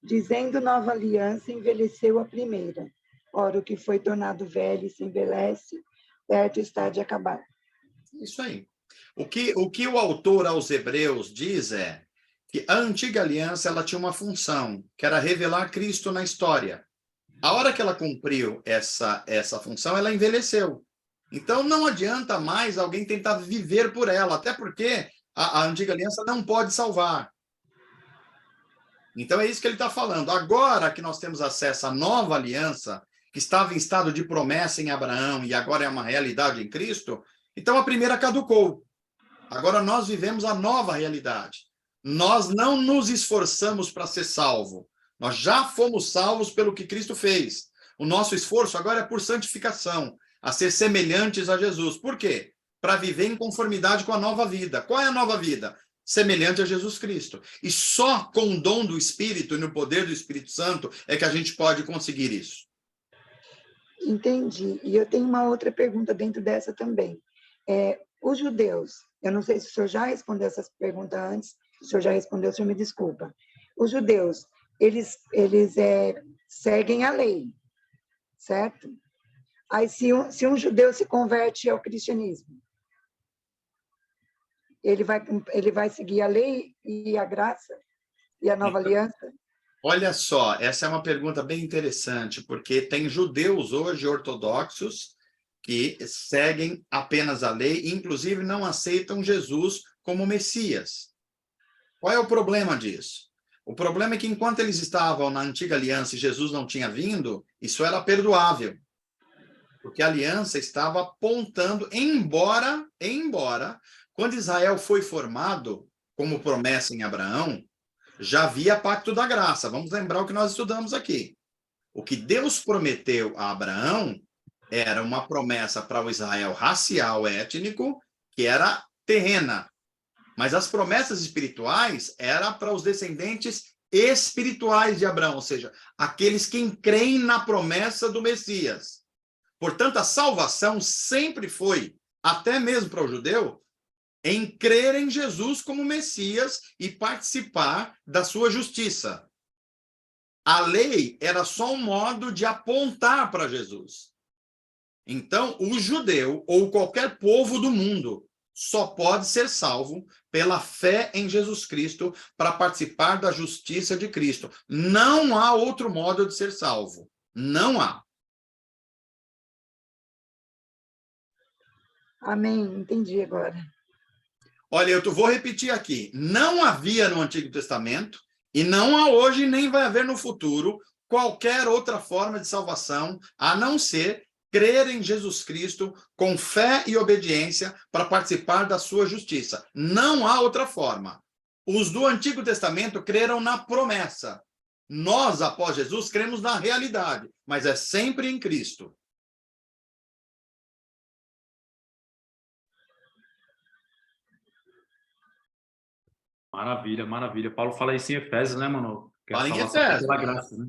Dizendo nova aliança, envelheceu a primeira. Ora, o que foi tornado velho se envelhece, perto está de acabar. Isso aí. O que o autor aos Hebreus diz é que a antiga aliança ela tinha uma função, que era revelar Cristo na história. A hora que ela cumpriu essa função, ela envelheceu. Então, não adianta mais alguém tentar viver por ela, até porque a antiga aliança não pode salvar. Então, é isso que ele está falando. Agora que nós temos acesso à nova aliança, que estava em estado de promessa em Abraão e agora é uma realidade em Cristo, então a primeira caducou. Agora nós vivemos a nova realidade. Nós não nos esforçamos para ser salvo. Nós já fomos salvos pelo que Cristo fez. O nosso esforço agora é por santificação, a ser semelhantes a Jesus. Por quê? Para viver em conformidade com a nova vida. Qual é a nova vida? Semelhante a Jesus Cristo. E só com o dom do Espírito e no poder do Espírito Santo é que a gente pode conseguir isso. Entendi. E eu tenho uma outra pergunta dentro dessa também. Os judeus, eu não sei se o senhor já respondeu essa pergunta antes, se o senhor já respondeu, o senhor me desculpa. Os judeus, eles seguem a lei, certo? Aí, se um judeu se converte ao cristianismo, ele vai seguir a lei e a graça e a nova aliança? Olha só, essa é uma pergunta bem interessante, porque tem judeus hoje ortodoxos que seguem apenas a lei, inclusive não aceitam Jesus como Messias. Qual é o problema disso? O problema é que enquanto eles estavam na antiga aliança e Jesus não tinha vindo, isso era perdoável. Porque a aliança estava apontando, embora, quando Israel foi formado como promessa em Abraão, já havia pacto da graça. Vamos lembrar o que nós estudamos aqui. O que Deus prometeu a Abraão era uma promessa para o Israel racial, étnico, que era terrena. Mas as promessas espirituais eram para os descendentes espirituais de Abraão, ou seja, aqueles que creem na promessa do Messias. Portanto, a salvação sempre foi, até mesmo para o judeu, em crer em Jesus como Messias e participar da sua justiça. A lei era só um modo de apontar para Jesus. Então, o judeu ou qualquer povo do mundo só pode ser salvo pela fé em Jesus Cristo para participar da justiça de Cristo. Não há outro modo de ser salvo. Não há. Amém, entendi agora. Olha, eu vou repetir aqui. Não havia no Antigo Testamento, e não há hoje, nem vai haver no futuro, qualquer outra forma de salvação, a não ser crer em Jesus Cristo com fé e obediência para participar da sua justiça. Não há outra forma. Os do Antigo Testamento creram na promessa. Nós, após Jesus, cremos na realidade, mas é sempre em Cristo. Maravilha, maravilha. Paulo fala isso em Efésios, né, mano? Fala em Efésios. Pela graça, né?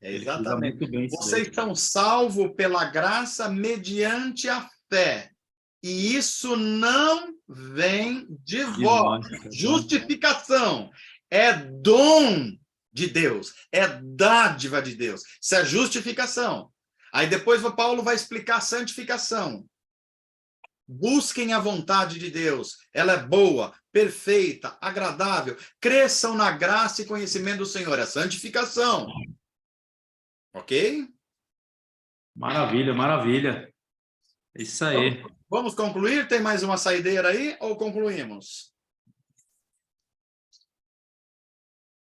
Exatamente. Muito bem Vocês estão salvos pela graça mediante a fé. E isso não vem de vós. Justificação é dom de Deus, é dádiva de Deus. Isso é justificação. Aí depois o Paulo vai explicar a santificação. Busquem a vontade de Deus. Ela é boa, perfeita, agradável. Cresçam na graça e conhecimento do Senhor. É santificação. Ok? Maravilha, maravilha. Isso aí. Vamos concluir? Tem mais uma saideira aí ou concluímos?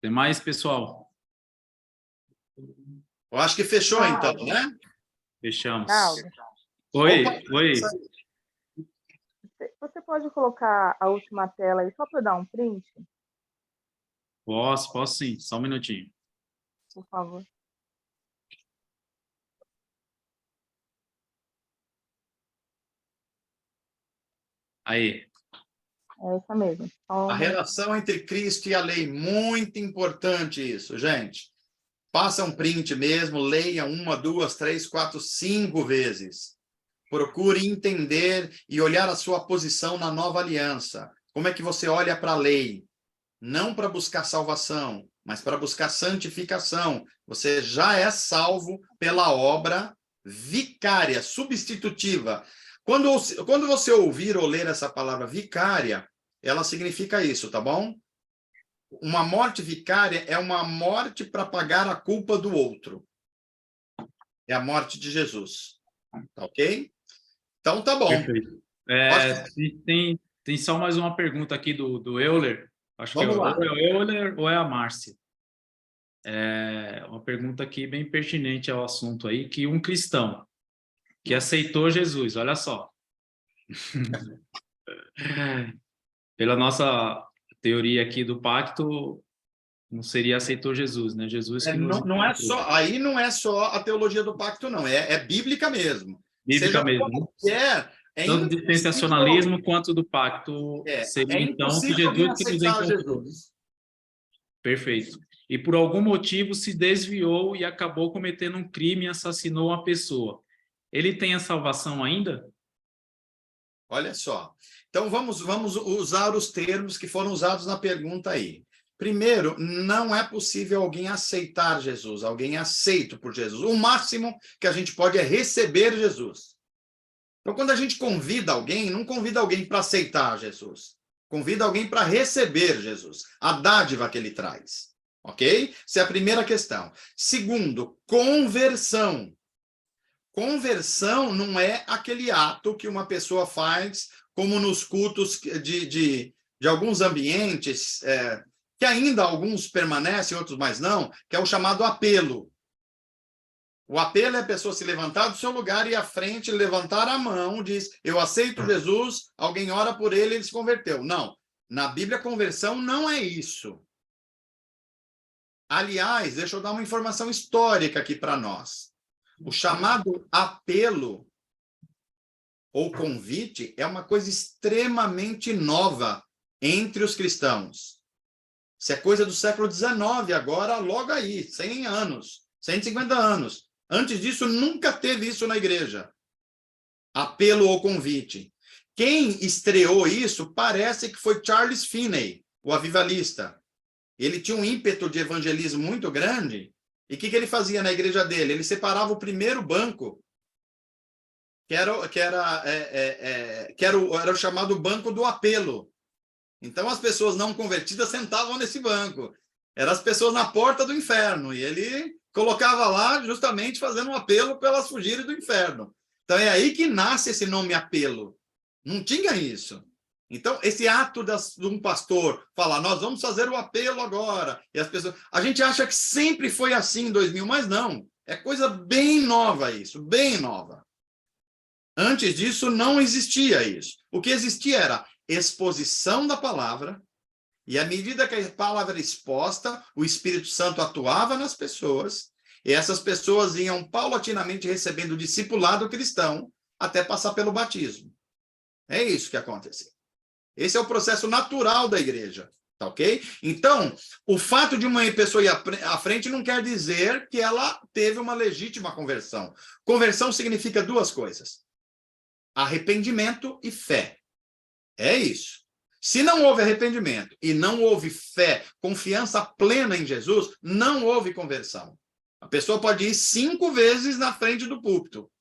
Tem mais, pessoal? Eu acho que fechou então, né? Fechamos. Aldo, Oi, Opa, oi. você pode colocar a última tela aí só para eu dar um print? Posso sim, só um minutinho. Por favor. Aí. É essa mesmo. A relação entre Cristo e a lei, muito importante isso, gente. Faça um print mesmo, leia 1, 2, 3, 4, 5 vezes. Procure entender e olhar a sua posição na nova aliança. Como é que você olha para a lei? Não para buscar salvação, mas para buscar santificação. Você já é salvo pela obra vicária, substitutiva. Quando você ouvir ou ler essa palavra vicária, ela significa isso, tá bom? Uma morte vicária é uma morte para pagar a culpa do outro. É a morte de Jesus. Tá ok? Então tá bom. Perfeito. Tem só mais uma pergunta aqui do Euler. Acho Vamos lá. Ou é o Euler ou é a Márcia. É uma pergunta aqui bem pertinente ao assunto aí, que um cristão que aceitou Jesus, olha só. Pela nossa teoria aqui do pacto, não seria aceitou Jesus, né? Jesus que nos Não é só, aí não é só a teologia do pacto, não. É bíblica mesmo. bíblica mesmo. Qualquer, Tanto do dispensacionalismo quanto do pacto seria então que Jesus que nos encontrou. Perfeito. E por algum motivo se desviou e acabou cometendo um crime e assassinou uma pessoa. Ele tem a salvação ainda? Olha só. Então vamos usar os termos que foram usados na pergunta aí. Primeiro, não é possível alguém aceitar Jesus, alguém aceito por Jesus. O máximo que a gente pode é receber Jesus. Então, quando a gente convida alguém, não convida alguém para aceitar Jesus. Convida alguém para receber Jesus, a dádiva que ele traz. Ok? Essa é a primeira questão. Segundo, conversão. Conversão não é aquele ato que uma pessoa faz, como nos cultos de alguns ambientes, que ainda alguns permanecem, outros mais não, que é o chamado apelo. O apelo é a pessoa se levantar do seu lugar e à frente levantar a mão, diz, eu aceito Jesus, alguém ora por ele, ele se converteu. Não, na Bíblia conversão não é isso. Aliás, deixa eu dar uma informação histórica aqui para nós. O chamado apelo ou convite é uma coisa extremamente nova entre os cristãos. Isso é coisa do século XIX, agora logo aí, 100 anos, 150 anos. Antes disso, nunca teve isso na igreja. Apelo ou convite. Quem estreou isso parece que foi Charles Finney, o avivalista. Ele tinha um ímpeto de evangelismo muito grande. E o que ele fazia na igreja dele? Ele separava o primeiro banco, que era o chamado banco do apelo. Então, as pessoas não convertidas sentavam nesse banco. Eram as pessoas na porta do inferno. E ele colocava lá justamente fazendo um apelo para elas fugirem do inferno. Então, é aí que nasce esse nome apelo. Não tinha isso. Então, esse ato de um pastor falar, nós vamos fazer o apelo agora. E as pessoas... A gente acha que sempre foi assim em 2000, mas não. É coisa bem nova isso, bem nova. Antes disso, não existia isso. O que existia era exposição da palavra, e à medida que a palavra era exposta, o Espírito Santo atuava nas pessoas, e essas pessoas iam paulatinamente recebendo o discipulado cristão até passar pelo batismo. É isso que acontecia. Esse é o processo natural da igreja, tá ok? Então, o fato de uma pessoa ir à frente não quer dizer que ela teve uma legítima conversão. Conversão significa duas coisas: arrependimento e fé. É isso. Se não houve arrependimento e não houve fé, confiança plena em Jesus, não houve conversão. A pessoa pode ir 5 vezes na frente do púlpito.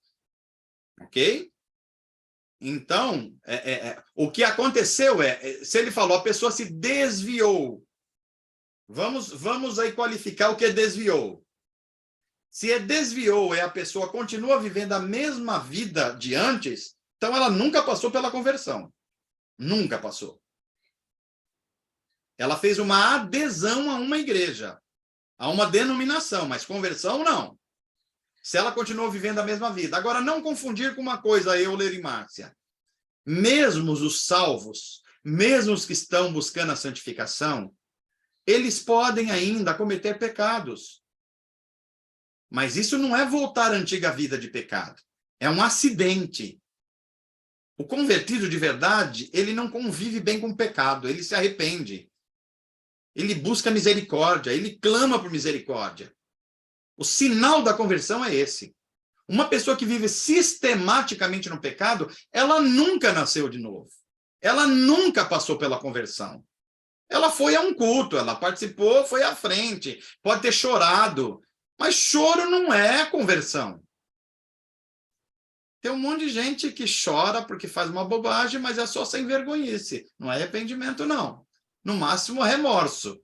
Ok? Então, o que aconteceu se ele falou, a pessoa se desviou. Vamos aí qualificar o que é desviou. Se desviou a pessoa continua vivendo a mesma vida de antes, então ela nunca passou pela conversão. Nunca passou. Ela fez uma adesão a uma igreja, a uma denominação, mas conversão não. Se ela continuou vivendo a mesma vida. Agora, não confundir com uma coisa, Euler e Márcia. Mesmo os salvos, mesmo os que estão buscando a santificação, eles podem ainda cometer pecados. Mas isso não é voltar à antiga vida de pecado. É um acidente. O convertido de verdade, ele não convive bem com o pecado, ele se arrepende. Ele busca misericórdia, ele clama por misericórdia. O sinal da conversão é esse. Uma pessoa que vive sistematicamente no pecado, ela nunca nasceu de novo. Ela nunca passou pela conversão. Ela foi a um culto, ela participou, foi à frente, pode ter chorado, mas choro não é conversão. Tem um monte de gente que chora porque faz uma bobagem, mas é só sem vergonhice. Não é arrependimento, não. No máximo, remorso.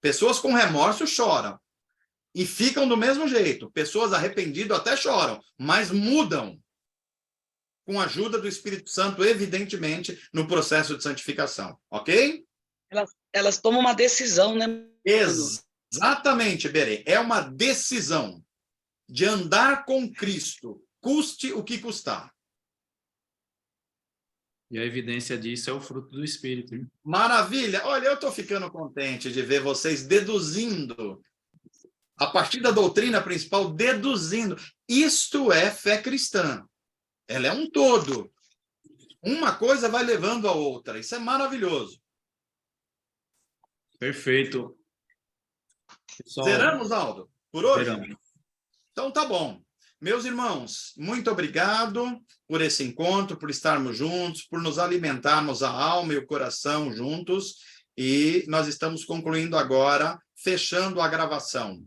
Pessoas com remorso choram. E ficam do mesmo jeito. Pessoas arrependidas até choram, mas mudam. Com a ajuda do Espírito Santo, evidentemente, no processo de santificação. Ok? Elas tomam uma decisão, né? Exatamente, Berê. É uma decisão de andar com Cristo, custe o que custar. E a evidência disso é o fruto do Espírito. Hein? Maravilha! Olha, eu estou ficando contente de ver vocês deduzindo, a partir da doutrina principal, deduzindo. Isto é fé cristã. Ela é um todo. Uma coisa vai levando a outra. Isso é maravilhoso. Perfeito. Pessoal, Zeramos, Aldo? Por hoje? zeramos. Então tá bom. Meus irmãos, muito obrigado por esse encontro, por estarmos juntos, por nos alimentarmos a alma e o coração juntos. E nós estamos concluindo agora, fechando a gravação.